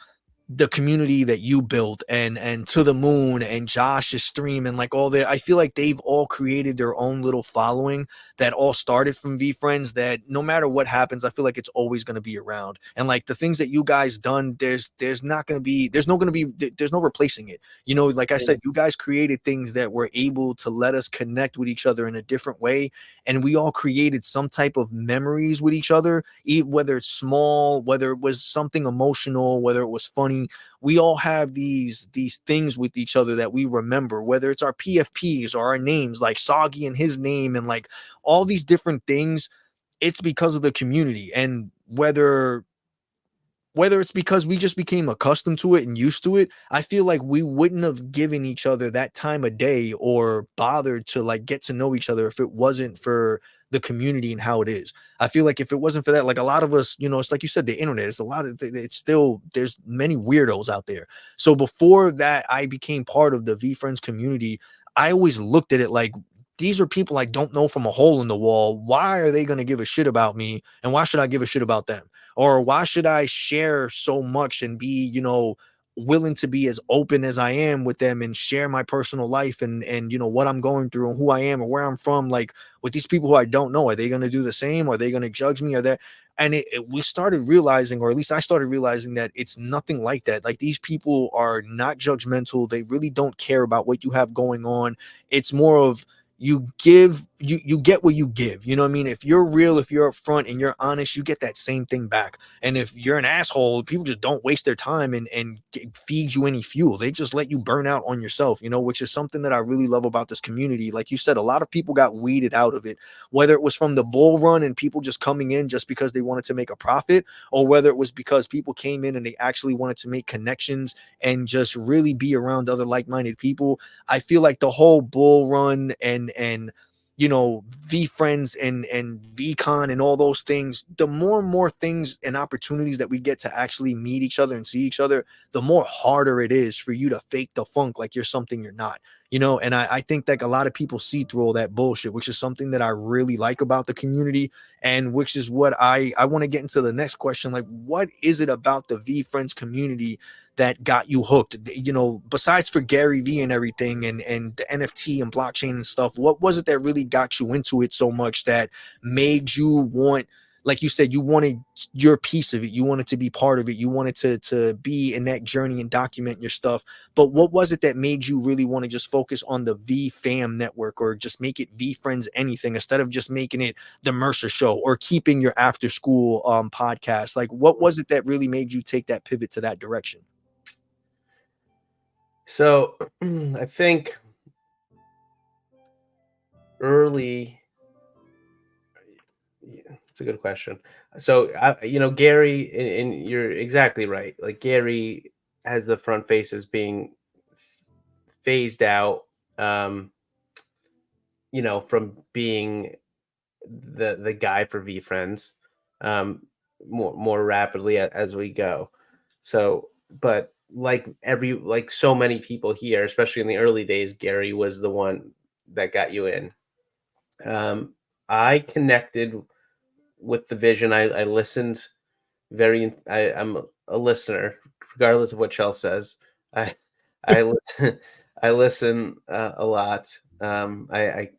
the community that you built, and To the Moon and Josh's stream, and like all that. I feel like they've all created their own little following that all started from Vee Friends, that no matter what happens, I feel like it's always going to be around. And like the things that you guys done, there's not going to be, there's no replacing it. Like I said, you guys created things that were able to let us connect with each other in a different way, and we all created some type of memories with each other, whether it's small, whether it was something emotional, whether it was funny. We all have these things with each other that we remember, whether it's our PFPs or our names, like Soggy and his name, and like all these different things. It's because of the community. And whether it's because we just became accustomed to it and used to it, I feel like we wouldn't have given each other that time of day or bothered to like get to know each other if it wasn't for the community and how it is. I feel like if it wasn't for that, like a lot of us, it's like you said, the internet, it's a lot of, it's still, there's many weirdos out there. So before that, I became part of the Vee Friends community. I always looked at it like, these are people I don't know from a hole in the wall. Why are they going to give a shit about me? And why should I give a shit about them? Or why should I share so much and be, willing to be as open as I am with them and share my personal life and what I'm going through and who I am and where I'm from, like with these people who I don't know? Are they going to do the same? Are they going to judge me? Are they? And we started realizing, or at least I started realizing, that it's nothing like that. Like, these people are not judgmental. They really don't care about what you have going on. It's more of, you get what you give. You know what I mean? If you're real, if you're upfront and you're honest, you get that same thing back. And if you're an asshole, people just don't waste their time and feed you any fuel. They just let you burn out on yourself, which is something that I really love about this community. Like you said, a lot of people got weeded out of it, whether it was from the bull run and people just coming in just because they wanted to make a profit, or whether it was because people came in and they actually wanted to make connections and just really be around other like-minded people. I feel like the whole bull run and Vee Friends and VCon and all those things, the more and more things and opportunities that we get to actually meet each other and see each other, the more harder it is for you to fake the funk like you're something you're not. And I think that a lot of people see through all that bullshit, which is something that I really like about the community, and which is what I want to get into the next question. Like, what is it about the Vee Friends community that got you hooked? Besides for Gary Vee and everything and the NFT and blockchain and stuff, what was it that really got you into it so much that made you want, like you said, you wanted your piece of it, you wanted to be part of it, you wanted to be in that journey and document your stuff? But what was it that made you really want to just focus on the Vee Fam network, or just make it Vee Friends anything, instead of just making it the Mercer Show or keeping your after school podcast? Like, what was it that really made you take that pivot to that direction? So I think early, yeah, it's a good question. So Gary, and you're exactly right. Like, Gary has the front face as being phased out, from being the guy for Vee Friends, more rapidly as we go. So, but like so many people here, especially in the early days, Gary was the one that got you in. I connected with the vision. I listened I'm a listener, regardless of what Chell says. I I listen, I listen a lot. I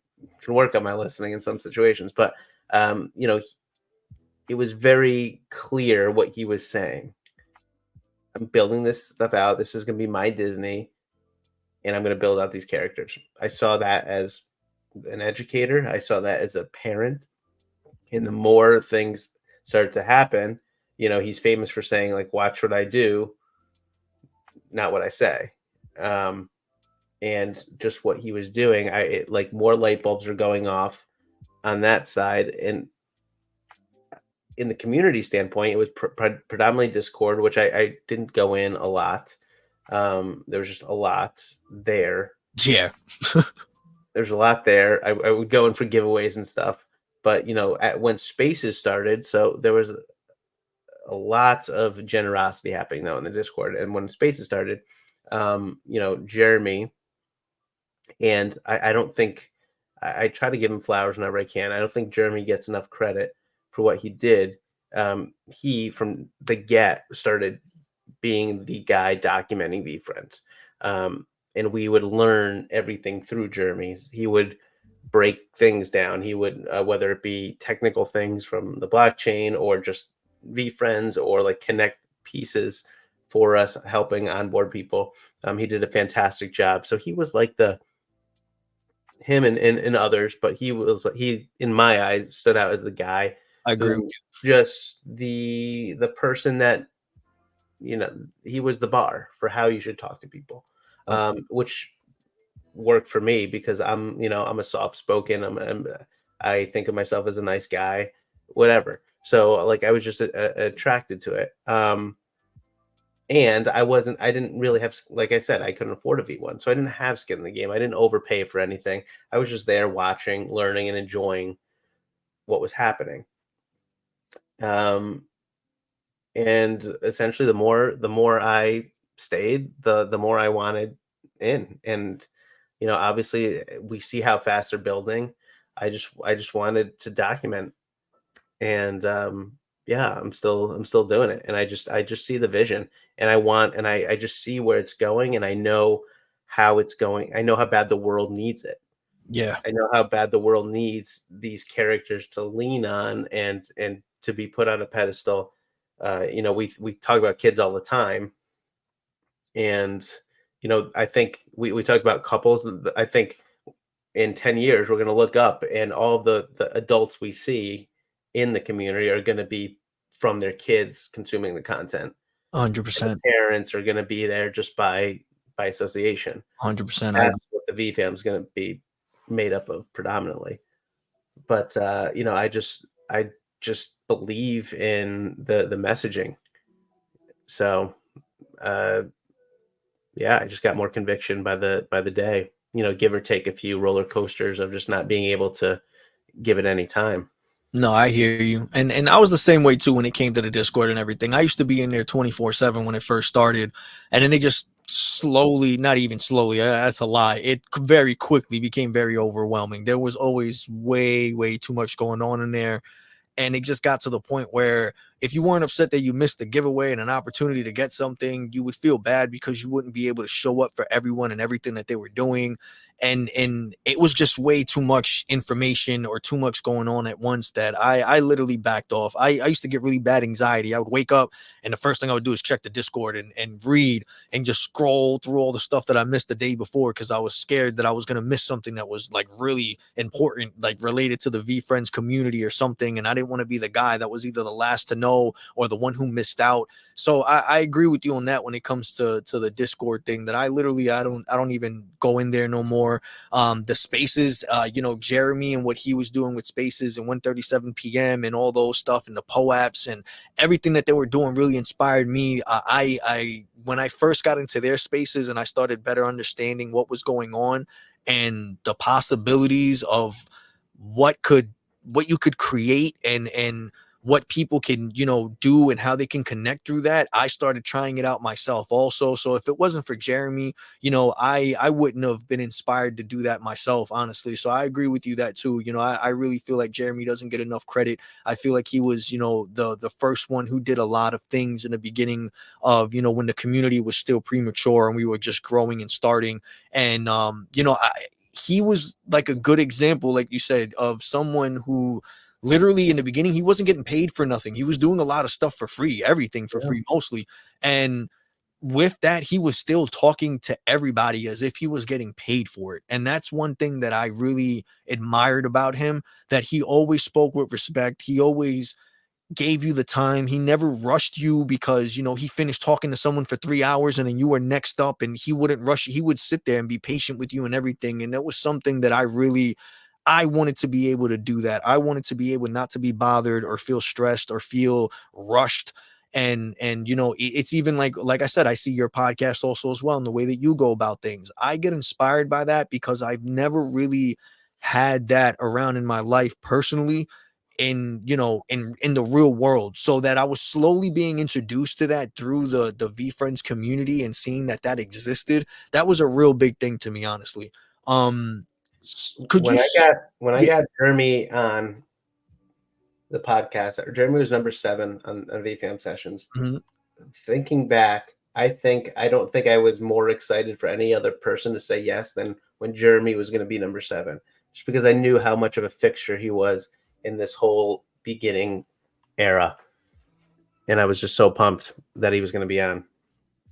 can work on my listening in some situations, but it was very clear what he was saying. I'm building this stuff out. This is going to be my Disney, and I'm going to build out these characters. I saw that as an educator. I saw that as a parent. And the more things started to happen, he's famous for saying, like, watch what I do, not what I say. And just what he was doing, like more light bulbs are going off on that side. And in the community standpoint, it was predominantly Discord, which I didn't go in a lot. There was just a lot there. Yeah. There's a lot there. I would go in for giveaways and stuff. But, when Spaces started, so there was a lot of generosity happening, though, in the Discord. And when Spaces started, Jeremy, and I don't think, I try to give him flowers whenever I can. I don't think Jeremy gets enough credit for what he did. He, from the get, started being the guy documenting Vee Friends. And we would learn everything through Jeremy's. He would break things down. He would, whether it be technical things from the blockchain or just Vee Friends, or like connect pieces for us, helping onboard people. He did a fantastic job. So he was like him and others, but he in my eyes stood out as the guy. I agree. Just the person that, he was the bar for how you should talk to people, which worked for me because I'm a soft spoken. I think of myself as a nice guy, whatever. So like I was just attracted to it. And I didn't really have, like I said, I couldn't afford a V1. So I didn't have skin in the game. I didn't overpay for anything. I was just there watching, learning, and enjoying what was happening. And essentially the more I stayed, the more I wanted in. And, obviously we see how fast they're building. I just wanted to document. And, yeah, I'm still doing it. And I just see the vision, and I just see where it's going, and I know how it's going. I know how bad the world needs it. Yeah. I know how bad the world needs these characters to lean on and to be put on a pedestal. We talk about kids all the time, and I think we talk about couples. I think in 10 years we're going to look up, and all of the adults we see in the community are going to be from their kids consuming the content. 100%. Parents are going to be there just by association. 100%. That's what the Vee Fam is going to be made up of predominantly. But I just believe in the messaging. So yeah, I just got more conviction by the day. Give or take a few roller coasters of just not being able to give it any time. No, I hear you. And I was the same way too when it came to the Discord and everything. I used to be in there 24/7 when it first started, and then it just slowly, not even slowly, that's a lie. It very quickly became very overwhelming. There was always way too much going on in there. And it just got to the point where if you weren't upset that you missed the giveaway and an opportunity to get something, you would feel bad because you wouldn't be able to show up for everyone and everything that they were doing. And it was just way too much information or too much going on at once that I literally backed off. I used to get really bad anxiety. I would wake up and the first thing I would do is check the Discord and read and just scroll through all the stuff that I missed the day before because I was scared that I was going to miss something that was like really important, like related to the Vee Friends community or something. And I didn't want to be the guy that was either the last to know know or the one who missed out. So I agree with you on that when it comes to the Discord thing, that I don't even go in there no more. The spaces, Jeremy and what he was doing with spaces and 1:37 p.m. and all those stuff and the POAPs and everything that they were doing really inspired me. I when I first got into their spaces and I started better understanding what was going on and the possibilities of what you could create and what people can do and how they can connect through that, I started trying it out myself also. So if it wasn't for Jeremy, I wouldn't have been inspired to do that myself, honestly. So I agree with you that too. I really feel like Jeremy doesn't get enough credit. I feel like he was the first one who did a lot of things in the beginning of when the community was still premature and we were just growing and starting. And he was like a good example, like you said, of someone who literally in the beginning he wasn't getting paid for nothing. He was doing a lot of stuff for free, everything for free mostly. And with that, he was still talking to everybody as if he was getting paid for it. And that's one thing that I really admired about him, that he always spoke with respect. He always gave you the time. He never rushed you because, he finished talking to someone for 3 hours and then you were next up, and he wouldn't rush you. He would sit there and be patient with you and everything. And that was something that I wanted to be able to do that. I wanted to be able not to be bothered or feel stressed or feel rushed. And it's even like I said, I see your podcast also as well, and the way that you go about things. I get inspired by that because I've never really had that around in my life personally, in the real world. So that I was slowly being introduced to that through the Vee Friends community and seeing that existed. That was a real big thing to me, honestly. Could you When I got Jeremy on the podcast, Jeremy was number 7 on Vee Fam Sessions. Mhm. Thinking back, I don't think I was more excited for any other person to say yes than when Jeremy was going to be number 7, just because I knew how much of a fixture he was in this whole beginning era, and I was just so pumped that he was going to be on.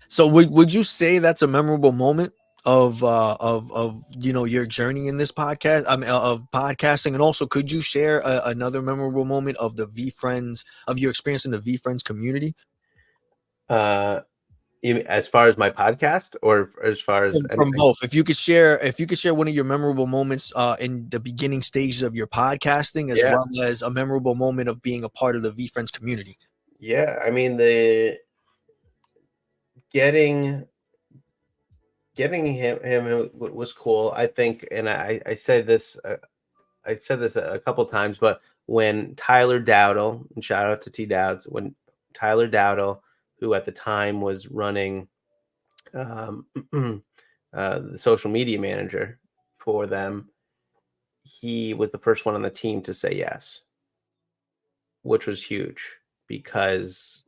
So would you say that's a memorable moment of your journey in this podcast, I mean, of podcasting? And also, could you share another memorable moment of the Vee Friends, of your experience in the Vee Friends community? As far as my podcast, or as far as From both. If you could share one of your memorable moments in the beginning stages of your podcasting, as well as a memorable moment of being a part of the Vee Friends community. Yeah, I mean, the getting him was cool, I think. And I said this a couple times, but when Tyler Dowdle, and shout out to T Dowds, when Tyler Dowdle, who at the time was running the social media manager for them, he was the first one on the team to say yes, which was huge because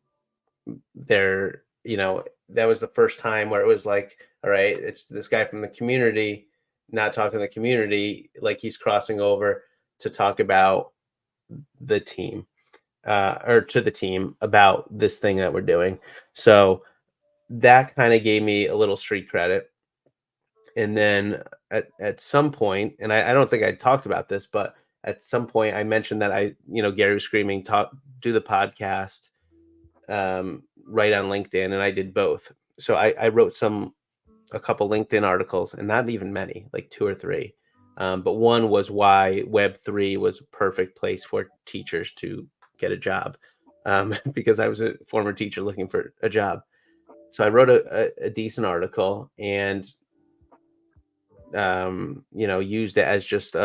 that was the first time where it was like, all right, it's this guy from the community not talking to the community, like he's crossing over to talk about the team, or to the team about this thing that we're doing. So that kind of gave me a little street credit. And then at some point, and I don't think I talked about this, but at some point I mentioned that Gary was screaming, do the podcast, write on LinkedIn, and I did both. So I wrote a couple LinkedIn articles, and not even many, like 2 or 3. But one was why Web3 was a perfect place for teachers to get a job, because I was a former teacher looking for a job. So I wrote a decent article and used it as just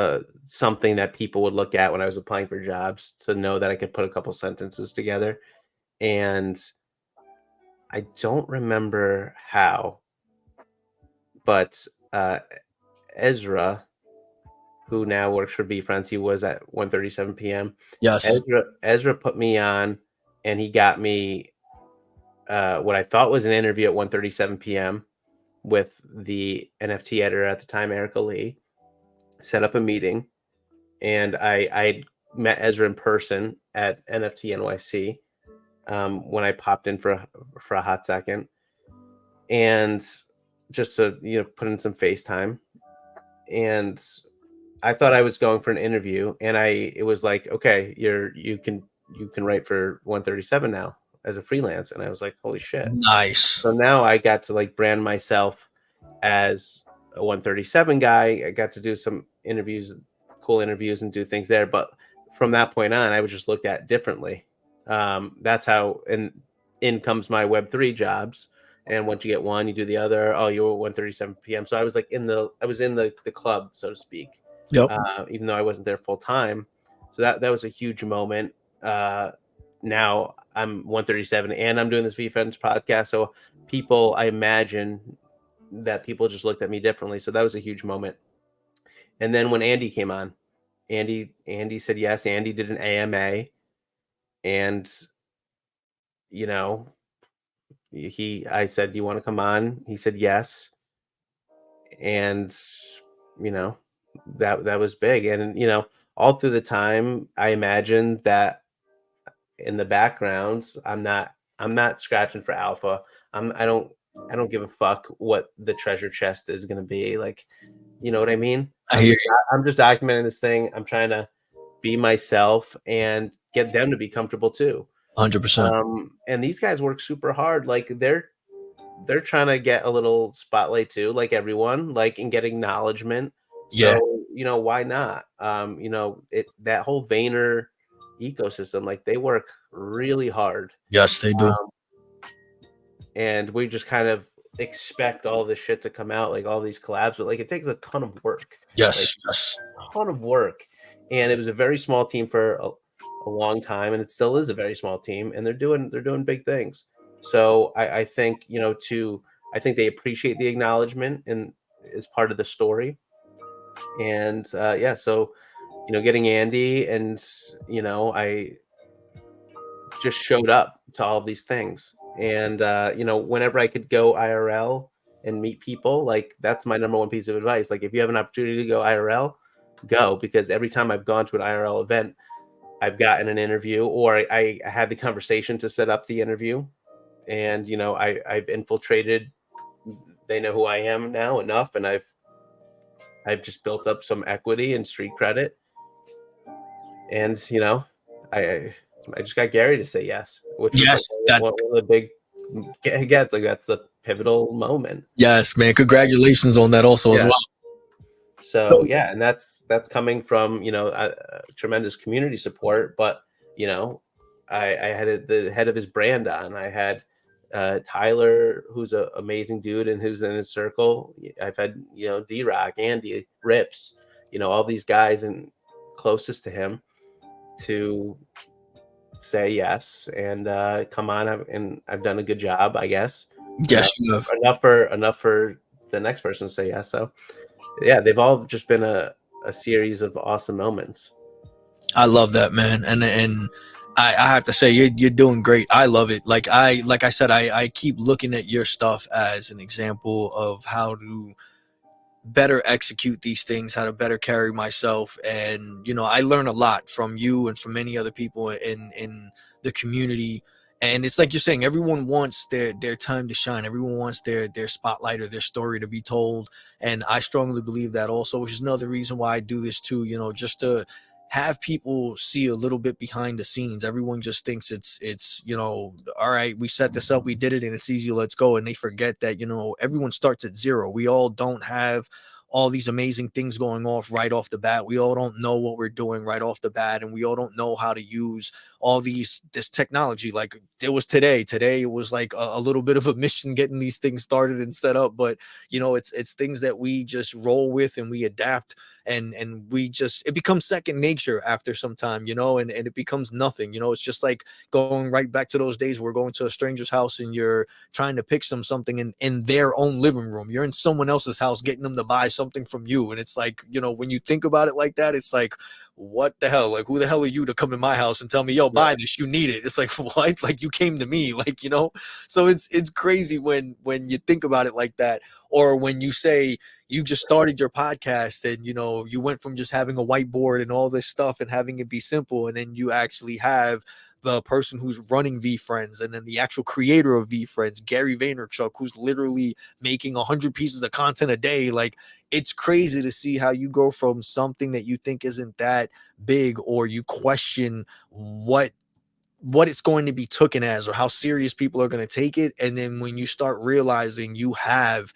something that people would look at when I was applying for jobs, to know that I could put a couple sentences together. And I don't remember how, but Ezra, who now works for Vee Friends, he was at 1:37 p.m. Yes. Ezra put me on, and he got me what I thought was an interview at 1:37 p.m. with the NFT editor at the time, Erica Lee. Set up a meeting, and I met Ezra in person at NFT NYC when I popped in for a hot second, and just to put in some FaceTime. And I thought I was going for an interview, and it was like, okay, you can you can write for 137 now as a freelance. And I was like, holy shit. Nice. So now I got to like brand myself as a 137 guy. I got to do some interviews, cool interviews, and do things there. But from that point on, I was just looked at differently. That's how, and in comes my Web3 jobs. And once you get one, you do the other. Oh, you're 1:37 p.m. So I was like I was in the club, so to speak. Yep. Even though I wasn't there full time. So that was a huge moment. Now I'm 137 and I'm doing this Vee Friends podcast. So people, I imagine that people just looked at me differently. So that was a huge moment. And then when Andy came on, Andy said yes. Andy did an AMA, and you know, I said, "Do you want to come on?" He said yes, and you know, that was big. And you know, all through the time, I imagined that in the background, I'm not scratching for alpha. I don't give a fuck what the treasure chest is going to be. Like, you know what I mean? I'm just documenting this thing. I'm trying to be myself and get them to be comfortable too. 100%. And these guys work super hard. Like they're trying to get a little spotlight too, like everyone, like and get acknowledgement. Yeah. So, you know, why not? You know, that whole Vayner ecosystem, like they work really hard. Yes, they do. And we just kind of expect all this shit to come out, like all these collabs, but like it takes a ton of work. Yes. Like, a ton of work. And it was a very small team for a long time, and it still is a very small team, and they're doing big things. So I think, you know, I think they appreciate the acknowledgement and is part of the story. And yeah, so you know, getting Andy, and you know, I just showed up to all of these things. And you know, whenever I could go IRL and meet people, like that's my number one piece of advice. Like if you have an opportunity to go IRL, go, because every time I've gone to an IRL event, I've gotten an interview, or I had the conversation to set up the interview. And you know, I've infiltrated. They know who I am now enough, and I've just built up some equity and street credit. And you know, I just got Gary to say yes, which was like one of the big gets. Like that's the pivotal moment. Yes, man. Congratulations on that also as well. So yeah, and that's coming from, you know, tremendous community support. But you know, I had the head of his brand on. I had Tyler, who's an amazing dude and who's in his circle. I've had, you know, D-Rock, Andy, Rips, you know, all these guys and closest to him to say yes and come on. And I've done a good job, I guess. Yes, you have. Enough for the next person to say yes. So yeah, they've all just been a series of awesome moments. I love that, man. And I have to say you're doing great. I love it. Like I said, I keep looking at your stuff as an example of how to better execute these things, how to better carry myself. And you know, I learn a lot from you and from many other people in the community. And it's like you're saying, everyone wants their time to shine. Everyone wants their spotlight or their story to be told. And I strongly believe that also, which is another reason why I do this too, you know, just to have people see a little bit behind the scenes. Everyone just thinks it's you know, all right, we set this up, we did it, and it's easy, let's go. And they forget that, you know, everyone starts at zero. We all don't have all these amazing things going off right off the bat. We all don't know what we're doing right off the bat, and we all don't know how to use all this technology. Like it was today it was like a little bit of a mission getting these things started and set up, but you know, it's things that we just roll with and we adapt, and we just, it becomes second nature after some time, you know, and it becomes nothing. You know, it's just like going right back to those days where going to a stranger's house and you're trying to pitch them something in their own living room. You're in someone else's house getting them to buy something from you. And it's like, you know, when you think about it like that, it's like, what the hell? Like, who the hell are you to come in my house and tell me, yo, buy this, you need it? It's like, what? Like, you came to me, like, you know? So it's crazy when you think about it like that. Or when you say you just started your podcast and, you know, you went from just having a whiteboard and all this stuff and having it be simple, and then you actually have the person who's running Vee Friends, and then the actual creator of Vee Friends, Gary Vaynerchuk, who's literally making 100 pieces of content a day. Like, it's crazy to see how you go from something that you think isn't that big, or you question what what it's going to be taken as, or how serious people are going to take it. And then when you start realizing you have,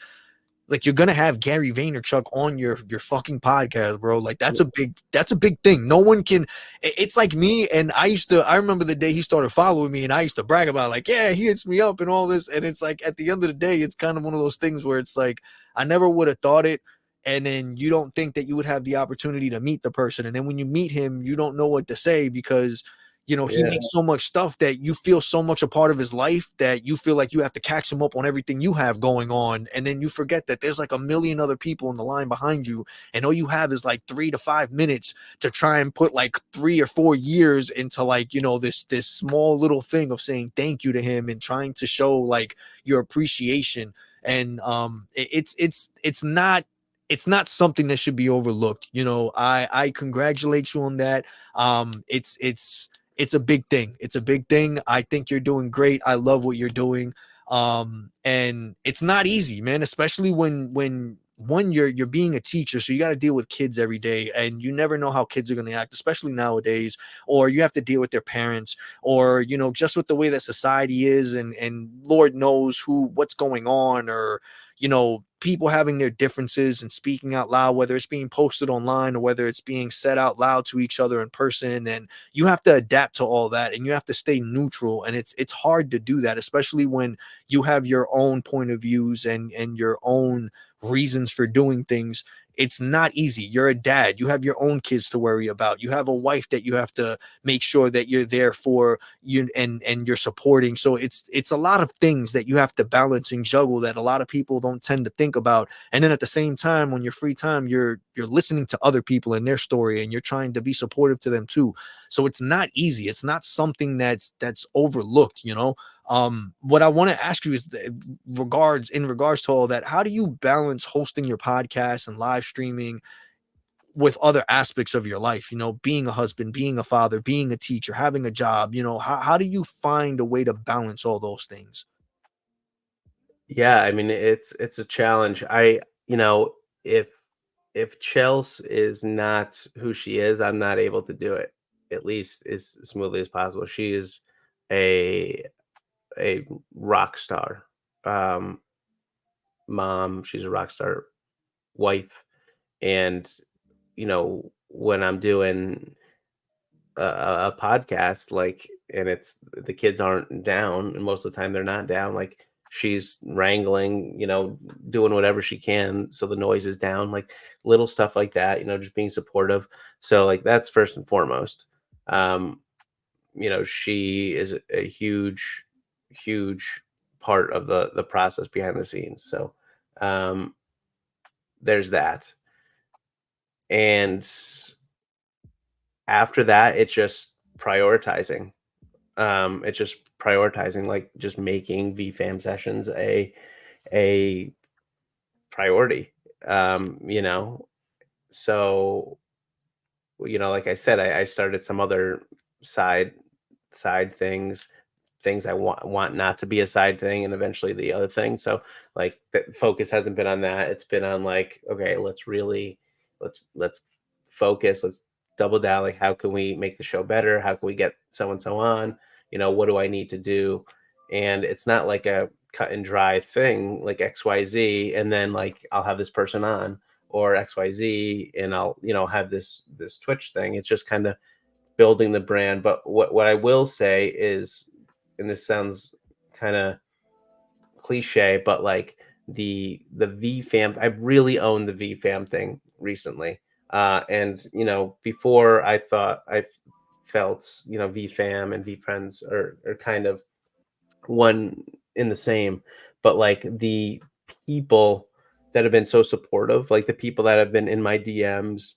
like, you're gonna have Gary Vaynerchuk on your fucking podcast, bro. Like, that's a big thing. No one can. It's like me, and I remember the day he started following me, and I used to brag about, like, yeah, he hits me up and all this. And it's like, at the end of the day, it's kind of one of those things where it's like, I never would have thought it. And then you don't think that you would have the opportunity to meet the person, and then when you meet him, you don't know what to say, because he makes so much stuff that you feel so much a part of his life that you feel like you have to catch him up on everything you have going on. And then you forget that there's like a million other people in the line behind you. And all you have is like 3 to 5 minutes to try and put like 3 or 4 years into, like, this small little thing of saying thank you to him and trying to show like your appreciation. And it's not something that should be overlooked. I congratulate you on that. It's a big thing. It's a big thing. I think you're doing great. I love what you're doing. And it's not easy, man, especially when you're being a teacher. So you got to deal with kids every day, and you never know how kids are going to act, especially nowadays. Or you have to deal with their parents, or, just with the way that society is, and Lord knows what's going on, or, people having their differences and speaking out loud, whether it's being posted online or whether it's being said out loud to each other in person. And you have to adapt to all that, and you have to stay neutral. And it's hard to do that, especially when you have your own point of views and your own reasons for doing things. It's not easy. You're a dad. You have your own kids to worry about. You have a wife that you have to make sure that you're there for you, and you're supporting. So it's a lot of things that you have to balance and juggle that a lot of people don't tend to think about. And then at the same time, on your free time, you're listening to other people and their story, and you're trying to be supportive to them too. So it's not easy. It's not something that's overlooked. What I want to ask you is, in regards to all that, how do you balance hosting your podcast and live streaming with other aspects of your life? Being a husband, being a father, being a teacher, having a job. How do you find a way to balance all those things? Yeah, I mean, it's a challenge. If Chelsea is not who she is, I'm not able to do it, at least as smoothly as possible. She is a rock star mom. She's a rock star wife, and when I'm doing a podcast, like, and it's the kids aren't down, and most of the time they're not down, like, she's wrangling, doing whatever she can so the noise is down, like little stuff like that, just being supportive. So, like, that's first and foremost. um she is a huge part of the process behind the scenes. So um there's that. And after that, it's just prioritizing. It's just prioritizing, like, just making Vee Fam Sessions a priority. So, like I said, I started some other side things, I want not to be a side thing, and eventually the other thing. So, like, the focus hasn't been on that. It's been on, like, okay, let's focus, let's double down. Like, how can we make the show better? How can we get so and so on? What do I need to do? And it's not like a cut and dry thing, like XYZ, and then, like, I'll have this person on, or XYZ, and I'll, have this Twitch thing. It's just kind of building the brand. But what I will say is, and this sounds kind of cliche, but, like, the Vee Fam, I've really owned the Vee Fam thing recently. And before, I felt, Vee Fam and Vee Friends are kind of one in the same. But, like, the people that have been so supportive, like the people that have been in my DMs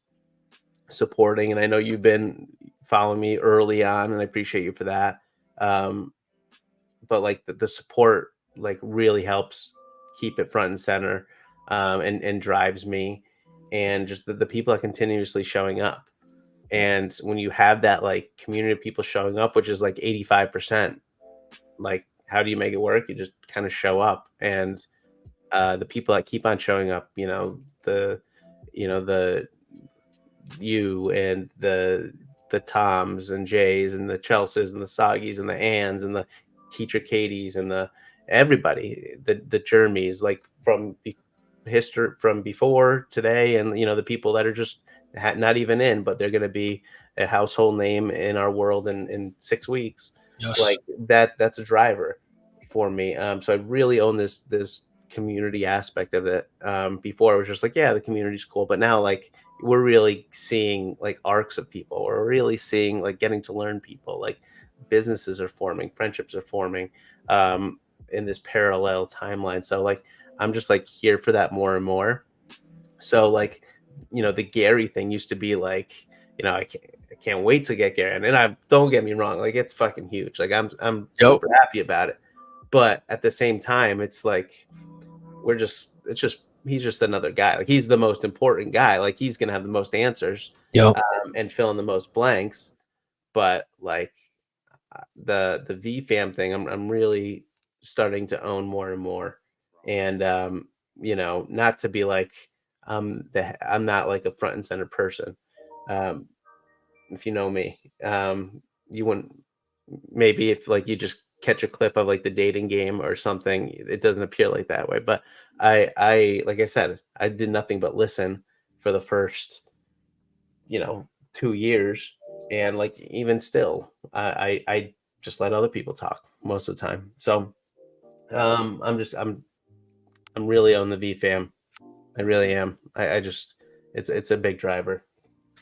supporting, and I know you've been following me early on, and I appreciate you for that. Um, but, like, the support, like, really helps keep it front and center, and drives me, and just the people that continuously showing up. And when you have that, like, community of people showing up, which is like 85%, like, how do you make it work? You just kind of show up. And the people that keep on showing up, the you and the the Toms and Jays and the Chelseas and the Soggies and the Anns and the teacher Katies and the everybody, the Jermies, like from history, from before today, and the people that are just not even in, but they're going to be a household name in our world in 6 weeks. Yes. Like that's a driver for me. So I really own this community aspect of it. Before it was just like, yeah, the community's cool, but now like we're really seeing like arcs of people. We're really seeing like getting to learn people. Like businesses are forming, friendships are forming in this parallel timeline. So like I'm just like here for that more and more. So like the Gary thing used to be like I can't wait to get Gary, and I don't get me wrong, like it's fucking huge. Like I'm Yep. super happy about it, but at the same time, it's like he's just another guy. Like he's the most important guy. Like he's gonna have the most answers, Yep. and fill in the most blanks. But like the Vee Fam thing, I'm really starting to own more and more, and not to be like I'm not like a front and center person. Um, if you know me, you wouldn't, maybe if like you just catch a clip of like the dating game or something, it doesn't appear like that way. But I like I said, I did nothing but listen for the first 2 years, and like even still, I just let other people talk most of the time. So I'm really on the V Fam. I really am. I just it's a big driver.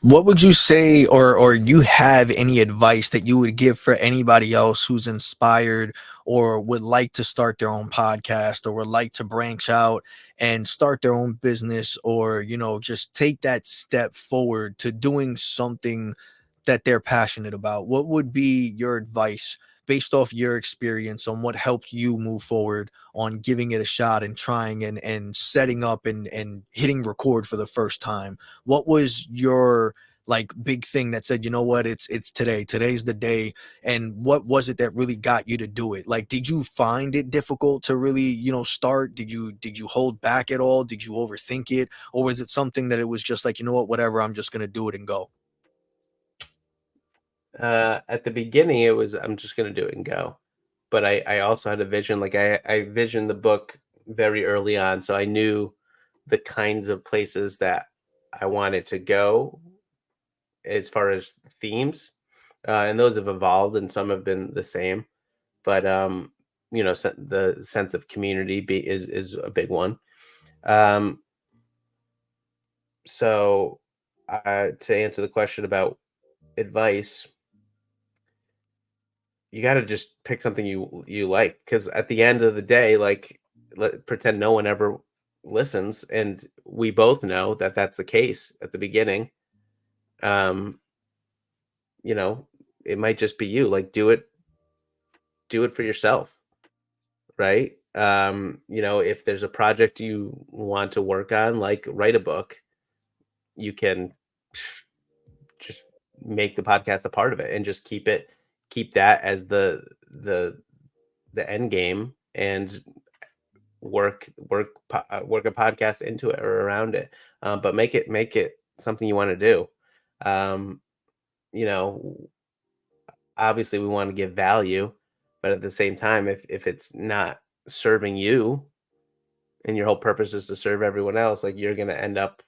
What would you say, or you have any advice that you would give for anybody else who's inspired or would like to start their own podcast or would like to branch out and start their own business, or just take that step forward to doing something that they're passionate about? What would be your advice based off your experience on what helped you move forward on giving it a shot and trying and setting up and hitting record for the first time? What was your like big thing that said, you know what, it's today's the day? And what was it that really got you to do it? Like, did you find it difficult to really start? Did you hold back at all? Did you overthink it? Or was it something that it was just like, you know what, whatever, I'm just gonna do it and go? At the beginning, it was I'm just gonna do it and go, but I also had a vision. Like I visioned the book very early on, so I knew the kinds of places that I wanted to go as far as themes, and those have evolved, and some have been the same. But the sense of community is a big one. Um, so to answer the question about advice, you got to just pick something you like, because at the end of the day, like pretend no one ever listens, and we both know that that's the case at the beginning. Um, it might just be you. Like do it for yourself, right? If there's a project you want to work on, like write a book, you can just make the podcast a part of it and just keep that as the end game, and work a podcast into it or around it. But make it something you want to do. Um, you know, Obviously we want to give value, but at the same time, if it's not serving you and your whole purpose is to serve everyone else, like you're going to end up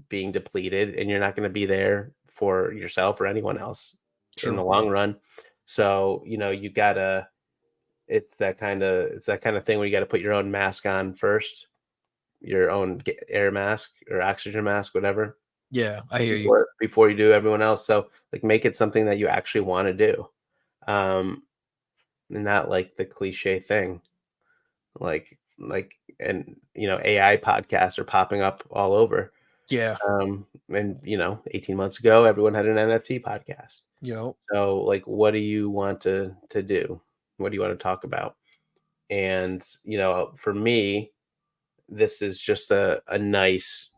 being depleted, and you're not going to be there for yourself or anyone else in the True. long run. So you gotta it's that kind of thing where you got to put your own mask on first, your own air mask or oxygen mask, whatever, Yeah, I hear you. before you do everyone else. So like make it something that you actually want to do, um and not like the cliche thing, like and AI podcasts are popping up all over. Yeah. And 18 months ago everyone had an NFT podcast. Yo. So like what do you want to do? What do you want to talk about? And for me, this is just a nice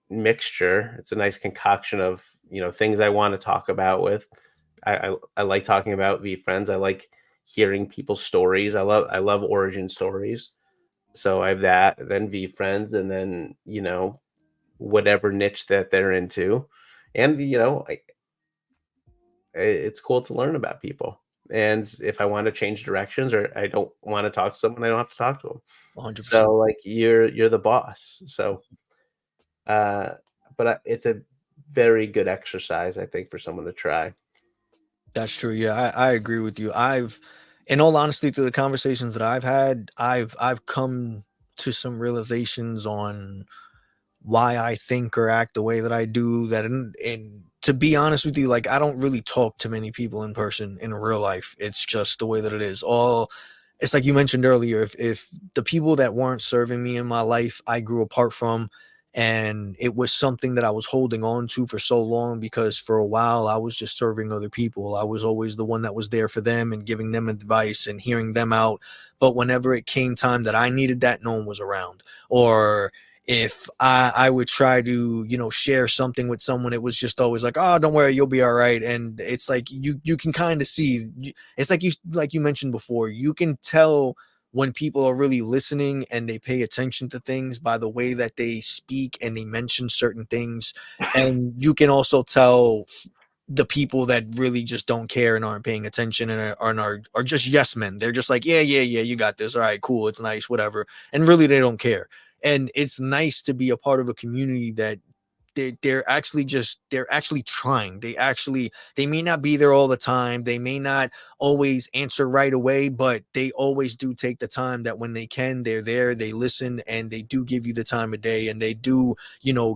mixture. It's a nice concoction of things I want to talk about. I like talking about Vee Friends. I like hearing people's stories. I love origin stories. So I have that, then Vee Friends, and then whatever niche that they're into. And it's cool to learn about people. And if I want to change directions or I don't want to talk to someone, I don't have to talk to them. 100%. So like you're the boss. So uh it's a very good exercise, I think, for someone to try. That's true. Yeah, I agree with you. In all honesty, through the conversations that I've had, I've come to some realizations on why I think or act the way that I do. That, and to be honest with you, like, I don't really talk to many people in person in real life. It's just the way that it is. It's like you mentioned earlier. If the people that weren't serving me in my life, I grew apart from, and it was something that I was holding on to for so long, because for a while I was just serving other people. I was always the one that was there for them and giving them advice and hearing them out. But whenever it came time that I needed that, no one was around. Or if I would try to, share something with someone, it was just always like, oh, don't worry, you'll be all right. And it's like you can kind of see, it's like you mentioned before, you can tell when people are really listening and they pay attention to things by the way that they speak and they mention certain things. And you can also tell the people that really just don't care and aren't paying attention and are just yes men. They're just like, yeah, yeah, yeah, you got this. All right, cool. It's nice, whatever. And really, they don't care. And it's nice to be a part of a community that they're actually trying. They may not be there all the time, they may not always answer right away, but they always do take the time that when they can, they're there, they listen, and they do give you the time of day, and they do,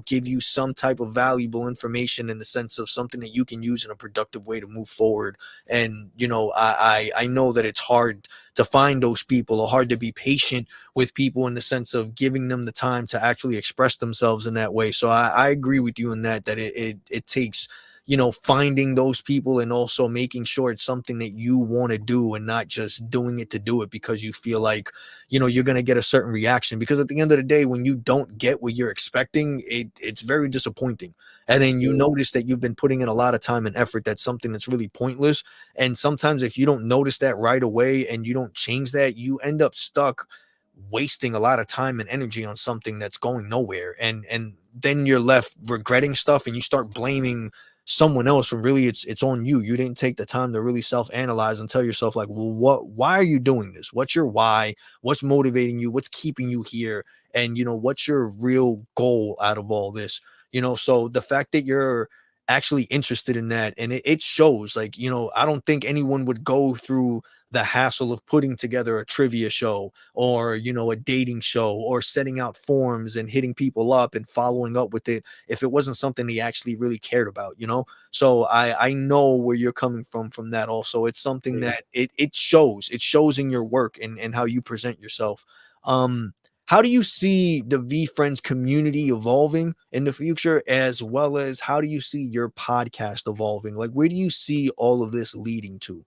give you some type of valuable information in the sense of something that you can use in a productive way to move forward. And I know that it's hard to find those people, or hard to be patient with people in the sense of giving them the time to actually express themselves in that way. So I agree with you in that it takes, finding those people, and also making sure it's something that you want to do, and not just doing it to do it because you feel like, you're going to get a certain reaction. Because at the end of the day, when you don't get what you're expecting, it's very disappointing. And then you notice that you've been putting in a lot of time and effort, that's something that's really pointless. And sometimes if you don't notice that right away and you don't change that, you end up stuck wasting a lot of time and energy on something that's going nowhere. And then you're left regretting stuff, and you start blaming someone else when really it's on you. You didn't take the time to really self-analyze and tell yourself, like, well, why are you doing this? What's your why? What's motivating you? What's keeping you here? And what's your real goal out of all this? So the fact that you're actually interested in that, and it shows. Like, I don't think anyone would go through the hassle of putting together a trivia show, or a dating show, or setting out forms and hitting people up and following up with it, if it wasn't something they actually really cared about. So I know where you're coming from that. Also, it's something that it shows in your work, and how you present yourself. How do you see the V Friends community evolving in the future, as well as how do you see your podcast evolving? Like, where do you see all of this leading to?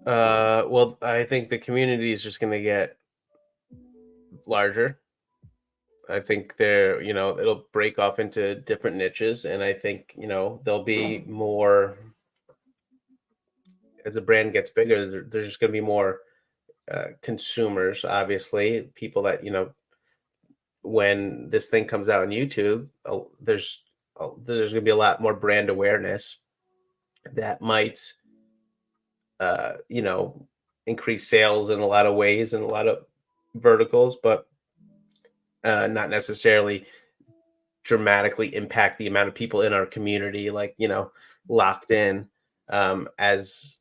Well, I think the community is just going to get larger. I think it'll break off into different niches, and I think, there'll be more as the brand gets bigger. There's just going to be more consumers, obviously, people that, when this thing comes out on YouTube, there's going to be a lot more brand awareness that might, uh, you know, increase sales in a lot of ways in a lot of verticals, but not necessarily dramatically impact the amount of people in our community, like, locked in, as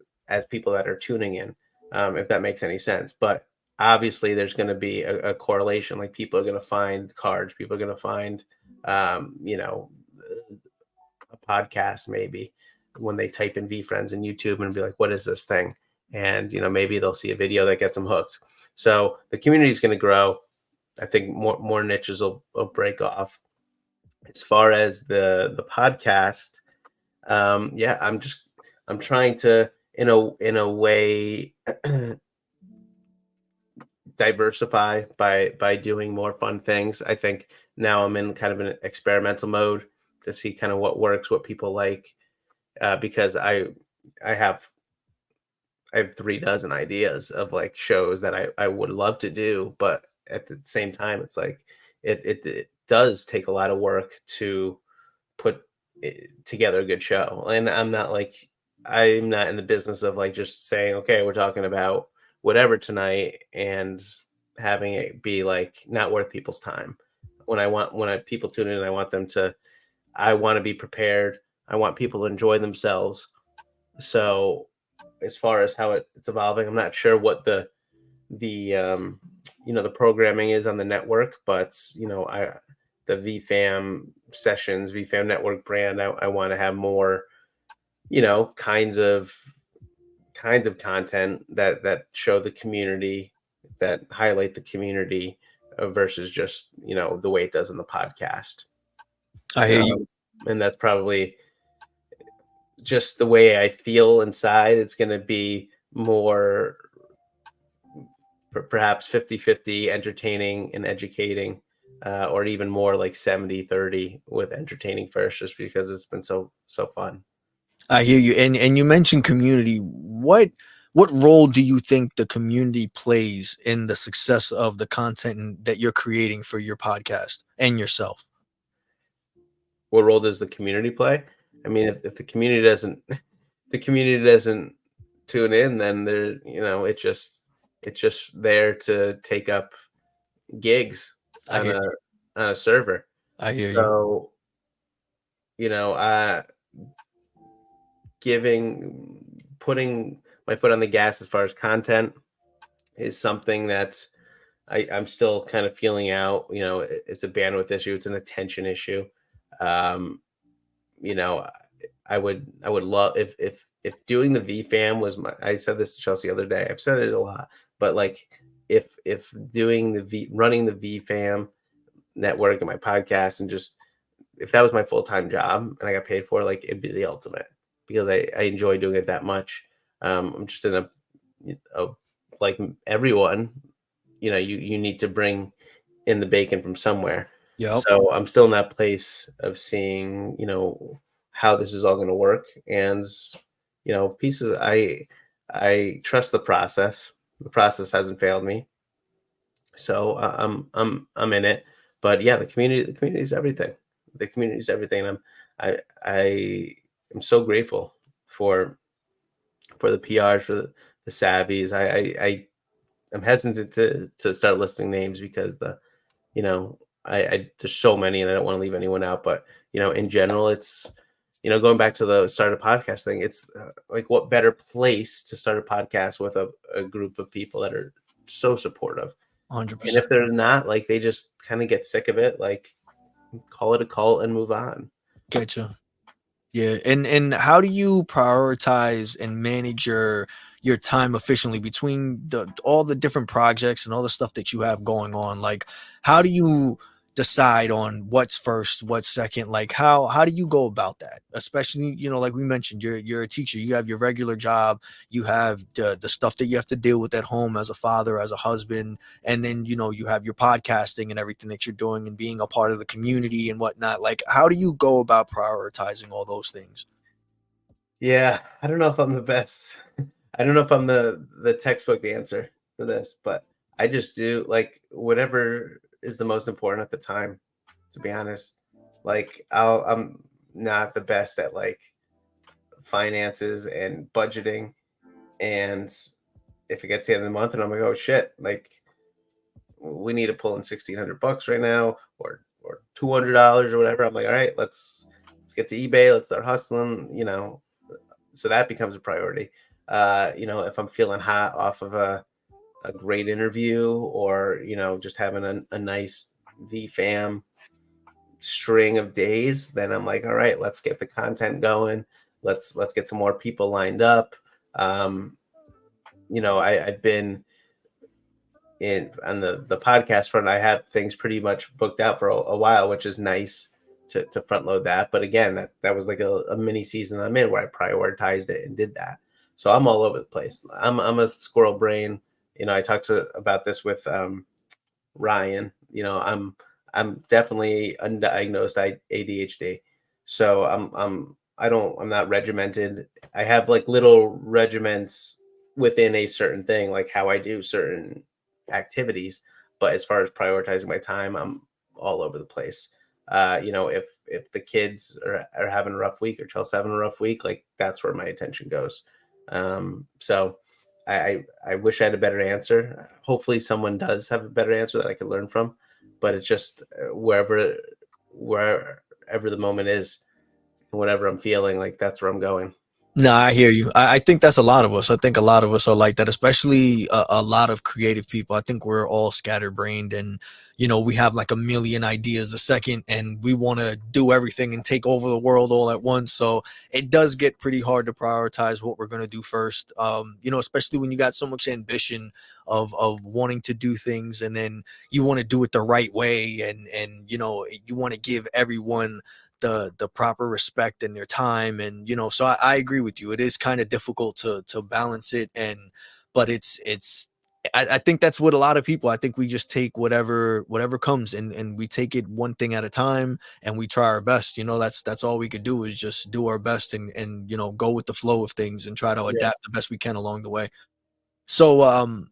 people that are tuning in, if that makes any sense. But obviously there's going to be a correlation. Like, people are going to find cards, people are going to find, you know, a podcast maybe when they type in Vee Friends in YouTube and be like, what is this thing? And, maybe they'll see a video that gets them hooked. So the community is going to grow. I think more niches will break off. As far as the podcast, yeah, I'm trying to, in a way, diversify by doing more fun things. I think now I'm in kind of an experimental mode to see kind of what works, what people like, because I have I have 3 dozen ideas of like shows that I would love to do, but at the same time, it's like it does take a lot of work to put together a good show. And I'm not in the business of like just saying, okay, we're talking about whatever tonight and having it be like not worth people's time. People tune in, I want to be prepared. I want people to enjoy themselves. So as far as how it's evolving, I'm not sure what the the programming is on the network, but the Vee Fam Sessions, Vee Fam Network brand, I want to have more, kinds of content that show the community, that highlight the community, versus just the way it does in the podcast. I hear you. And that's probably just the way I feel inside. It's going to be more perhaps 50-50 entertaining and educating, or even more like 70-30 with entertaining first, just because it's been so fun. I hear you. And you mentioned community. What role do you think the community plays in the success of the content that you're creating for your podcast and yourself? What role does the community play? I mean, if the community doesn't the community doesn't tune in, then it's just there to take up gigs I on hear a you. on a server. I hear you. So, putting my foot on the gas as far as content is something that I'm still kind of feeling out. It's a bandwidth issue. It's an attention issue. Um, you know, I would love if doing the Vee Fam was I said this to Chelsea the other day. I've said it a lot, but like if doing running the Vee Fam network and my podcast, and just if that was my full-time job and I got paid for it, like it'd be the ultimate, because I enjoy doing it that much. I'm just in a like everyone, you need to bring in the bacon from somewhere. Yep. So I'm still in that place of seeing, how this is all going to work. And, pieces, I trust the process. The process hasn't failed me. So I'm in it. But yeah, the community is everything. The community is everything. And I am so grateful for the PRs, for the savvies. I'm hesitant to start listing names because I there's so many and I don't want to leave anyone out, but in general, it's going back to the start of podcast thing. It's like, what better place to start a podcast with a group of people that are so supportive. And 100%. if they're not, like, they just kind of get sick of it, like, call it a cult and move on. Getcha. Yeah, and how do you prioritize and manage your time efficiently between all the different projects and all the stuff that you have going on? Like, how do you decide on what's first, what's second? Like, how do you go about that? Especially, like we mentioned, you're a teacher, you have your regular job, you have the stuff that you have to deal with at home as a father, as a husband, and then you have your podcasting and everything that you're doing and being a part of the community and whatnot. Like, how do you go about prioritizing all those things? Yeah, I don't know if I'm the best. I don't know if I'm the textbook answer for this, but I just do like whatever is the most important at the time, to be honest. Like, I'm not the best at like finances and budgeting, and if it gets the end of the month and I'm like, oh shit, like we need to pull in $1,600 right now, or $200 or whatever. I'm like, all right, let's get to eBay, let's start hustling, so that becomes a priority. If I'm feeling hot off of a great interview, or just having a nice Vee Fam string of days, then I'm like, all right, let's get the content going. Let's get some more people lined up. I've been on the podcast front. I have things pretty much booked out for a while, which is nice to front load that. But again, that was like a mini season I'm in, where I prioritized it and did that. So I'm all over the place. I'm a squirrel brain. I talked about this with Ryan. I'm definitely undiagnosed ADHD. So I'm not regimented. I have like little regiments within a certain thing, like how I do certain activities. But as far as prioritizing my time, I'm all over the place. If the kids are having a rough week or Chelsea's having a rough week, like that's where my attention goes. So I wish I had a better answer. Hopefully someone does have a better answer that I could learn from, but it's just wherever the moment is, whatever I'm feeling, like that's where I'm going. No, I hear you. I think that's a lot of us. I think a lot of us are like that, especially a lot of creative people. I think we're all scatterbrained, and we have like a million ideas a second, and we want to do everything and take over the world all at once. So it does get pretty hard to prioritize what we're gonna do first. Especially when you got so much ambition of wanting to do things, and then you want to do it the right way, and you want to give everyone the proper respect and their time, and so I agree with you. It is kind of difficult to balance it, but I think that's what a lot of people, I think we just take whatever comes, and we take it one thing at a time, and we try our best. That's all we could do, is just do our best, and go with the flow of things and try to Yeah. adapt the best we can along the way. So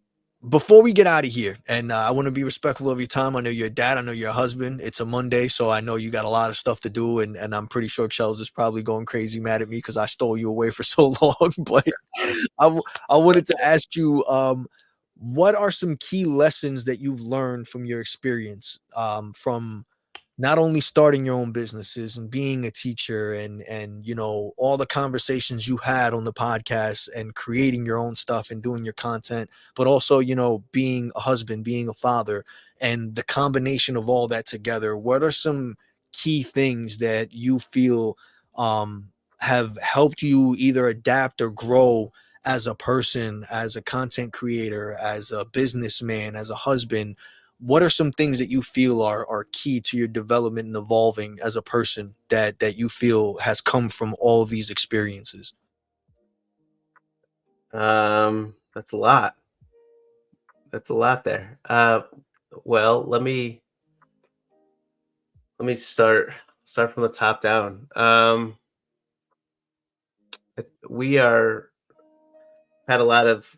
before we get out of here, and I want to be respectful of your time. I know you're a dad, I know you're a husband. It's a Monday, so I know you got a lot of stuff to do, and I'm pretty sure Charles is probably going crazy mad at me because I stole you away for so long. But I wanted to ask you, what are some key lessons that you've learned from your experience, from not only starting your own businesses and being a teacher, and all the conversations you had on the podcast and creating your own stuff and doing your content, but also being a husband, being a father, and the combination of all that together? What are some key things that you feel have helped you either adapt or grow as a person, as a content creator, as a businessman, as a husband? What are some things that you feel are key to your development and evolving as a person, that you feel has come from all of these experiences? That's a lot. That's a lot there. Well, let me start from the top down. We are had a lot of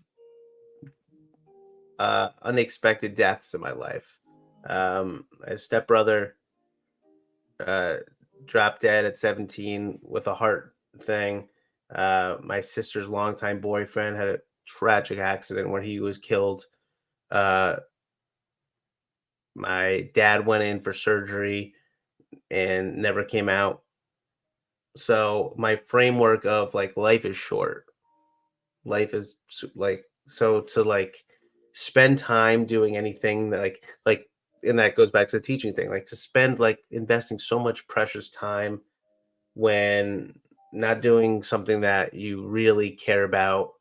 unexpected deaths in my life. My stepbrother uh, dropped dead at 17 with a heart thing. My sister's longtime boyfriend had a tragic accident where he was killed. Uh, my dad went in for surgery and never came out. So my framework of like life is short. Life is like, so to like spend time doing anything that like and that goes back to the teaching thing, like to spend like investing so much precious time when not doing something that you really care about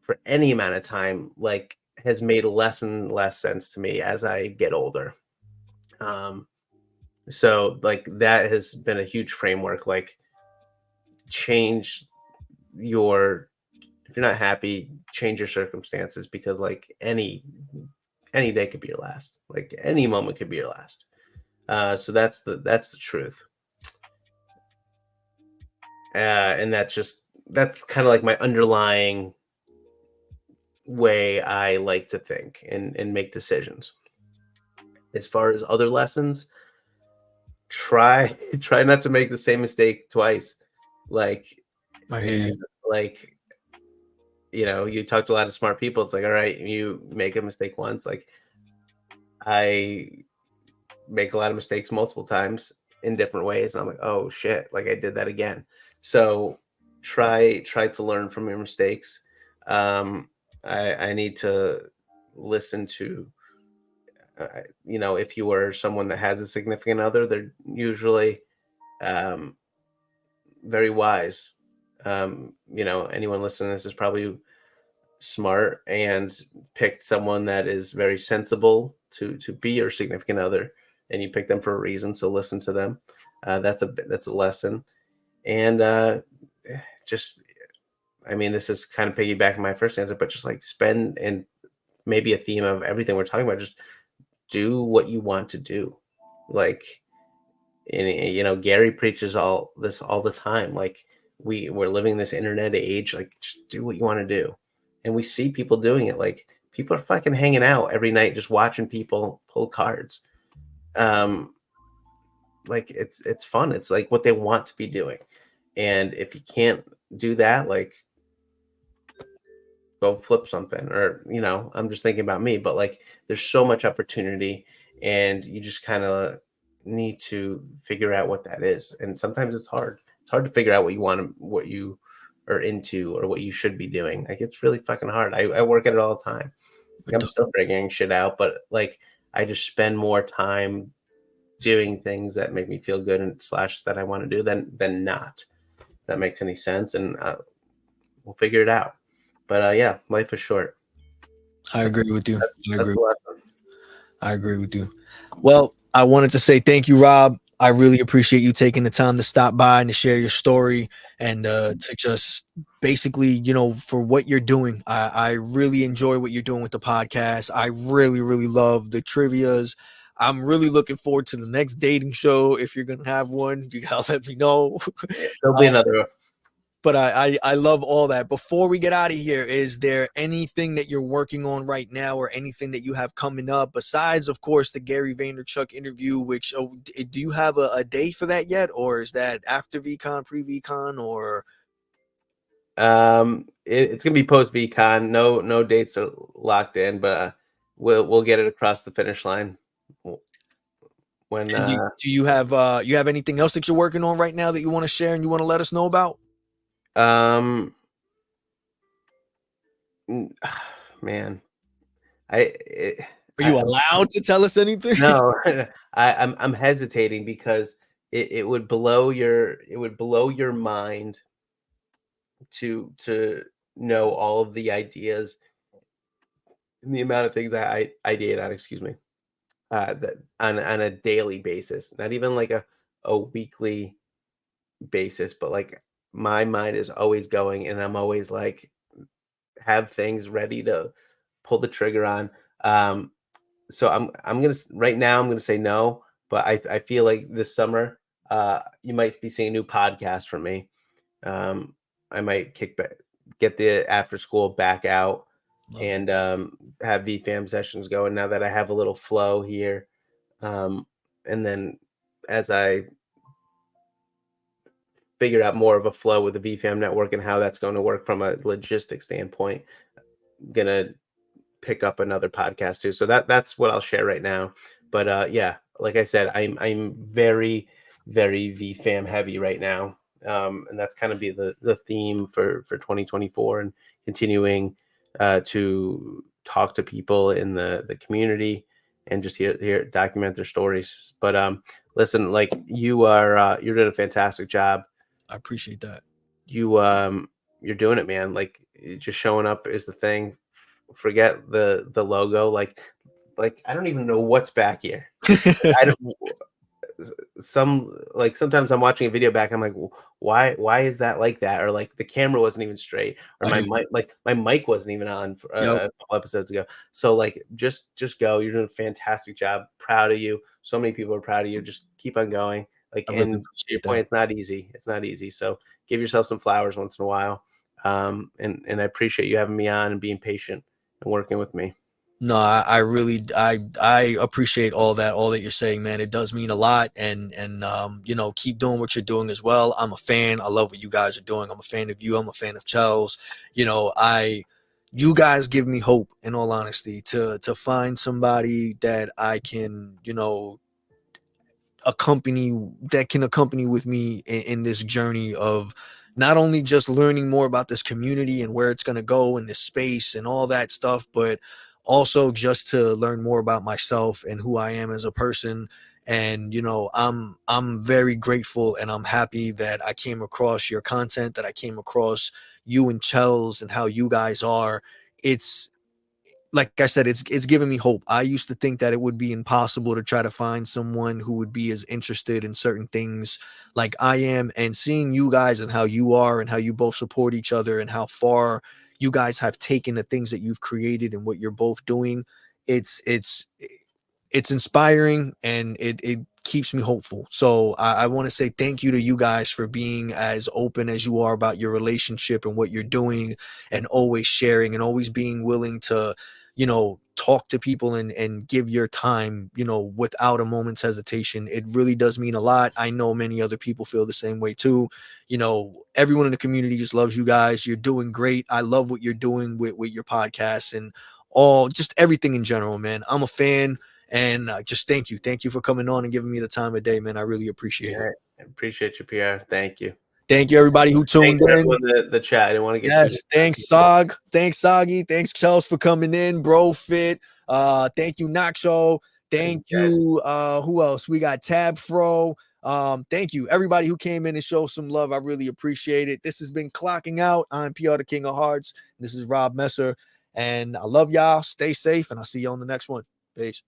for any amount of time, like has made less and less sense to me as I get older. Um, so like that has been a huge framework. Like change your if you're not happy, change your circumstances, because like any day could be your last. Like any moment could be your last. So that's the truth. And that's kind of like my underlying way I like to think and make decisions. As far as other lessons, try try not to make the same mistake twice. Like I hear you. like you talk to a lot of smart people. It's like, all right, you make a mistake once. Like I make a lot of mistakes multiple times in different ways, and I'm like, oh shit, like I did that again. So try to learn from your mistakes. I need to listen to if you are someone that has a significant other, they're usually um, very wise. Anyone listening to this is probably smart and picked someone that is very sensible to be your significant other, and you pick them for a reason. So listen to them. That's a lesson. And just, I mean, this is kind of piggybacking my first answer, but just like spend, and maybe a theme of everything we're talking about, just do what you want to do. Like, and Gary preaches all this all the time. Like we're living this internet age. Like just do what you want to do, and we see people doing it. Like people are fucking hanging out every night, just watching people pull cards. Um, like it's fun. It's like what they want to be doing. And if you can't do that, like go flip something, or I'm just thinking about me, but like there's so much opportunity, and you just kind of need to figure out what that is. And sometimes it's hard to figure out what you want to, what you are into, or what you should be doing. Like it's really fucking hard. I work at it all the time. Like, I'm still figuring shit out, but like I just spend more time doing things that make me feel good and slash that I want to do than not. If that makes any sense. And we'll figure it out. But yeah, life is short. I agree with you. That's the lesson. I agree with you. Well, I wanted to say thank you, Rob. I really appreciate you taking the time to stop by and to share your story, and to just basically, for what you're doing. I really enjoy what you're doing with the podcast. I really, really love the trivias. I'm really looking forward to the next dating show. If you're going to have one, you got to let me know. There'll be another. But I love all that. Before we get out of here, is there anything that you're working on right now, or anything that you have coming up besides, of course, the Gary Vaynerchuk interview? Which do you have a day for that yet, or is that after VCon, pre-VCon, or? It's gonna be post VCon. No dates are locked in, but we'll get it across the finish line. When Do you have anything else that you're working on right now that you want to share and you want to let us know about? Man, Are you allowed to tell us anything? No, I'm hesitating because it would blow your mind to know all of the ideas and the amount of things I ideate on, excuse me, that on a daily basis, not even like a weekly basis, but like my mind is always going, and I'm always like have things ready to pull the trigger on. So I'm gonna right now I'm gonna say no, but I feel like this summer you might be seeing a new podcast from me. I might get the after school back out, and have Vee Fam Sessions going now that I have a little flow here. And then as I figure out more of a flow with the Vee Fam network and how that's going to work from a logistic standpoint, I'm gonna pick up another podcast too. So that's what I'll share right now. But yeah, like I said, I'm very, very Vee Fam heavy right now. And that's kind of be the theme for 2024, and continuing to talk to people in the community and just hear document their stories. But listen, like you're doing a fantastic job. I appreciate that. You're doing it, man. Like just showing up is the thing. Forget the logo. Like I don't even know what's back here. I don't. Sometimes I'm watching a video back. I'm like, why is that like that? Or like the camera wasn't even straight, or my mic wasn't even on for, a couple episodes ago. So like, just go. You're doing a fantastic job. Proud of you. So many people are proud of you. Just keep on going. Like, and to your point, it's not easy. It's not easy. So give yourself some flowers once in a while. And I appreciate you having me on and being patient and working with me. No, I really I appreciate all that you're saying, man. It does mean a lot, and keep doing what you're doing as well. I'm a fan. I love what you guys are doing. I'm a fan of you. I'm a fan of Charles. You guys give me hope, in all honesty, to find somebody that I can, accompany with me in this journey of not only just learning more about this community and where it's going to go in this space and all that stuff, but also just to learn more about myself and who I am as a person. And I'm very grateful, and I'm happy that I came across your content, that I came across you and Chels and how you guys are. It's like I said, it's given me hope. I used to think that it would be impossible to try to find someone who would be as interested in certain things like I am, and seeing you guys and how you are and how you both support each other and how far you guys have taken the things that you've created and what you're both doing. It's inspiring, and it keeps me hopeful. So I want to say thank you to you guys for being as open as you are about your relationship and what you're doing, and always sharing and always being willing to talk to people and give your time, without a moment's hesitation. It really does mean a lot. I know many other people feel the same way too. Everyone in the community just loves you guys. You're doing great. I love what you're doing with your podcast and just everything in general, man. I'm a fan. And just thank you. Thank you for coming on and giving me the time of day, man. I really appreciate it. I appreciate you, Pierre. Thank you. Thank you, everybody who tuned in. The chat. I didn't want to get yes. Thanks, Sog. Thanks, Soggy. Thanks, Chels, for coming in, Bro Fit. Thank you, Naksho. Thank you. Who else? We got Tab Fro. Thank you, everybody who came in and showed some love. I really appreciate it. This has been Clocking Out. I'm Pierre, the King of Hearts. This is Rob Messer. And I love y'all. Stay safe, and I'll see you on the next one. Peace.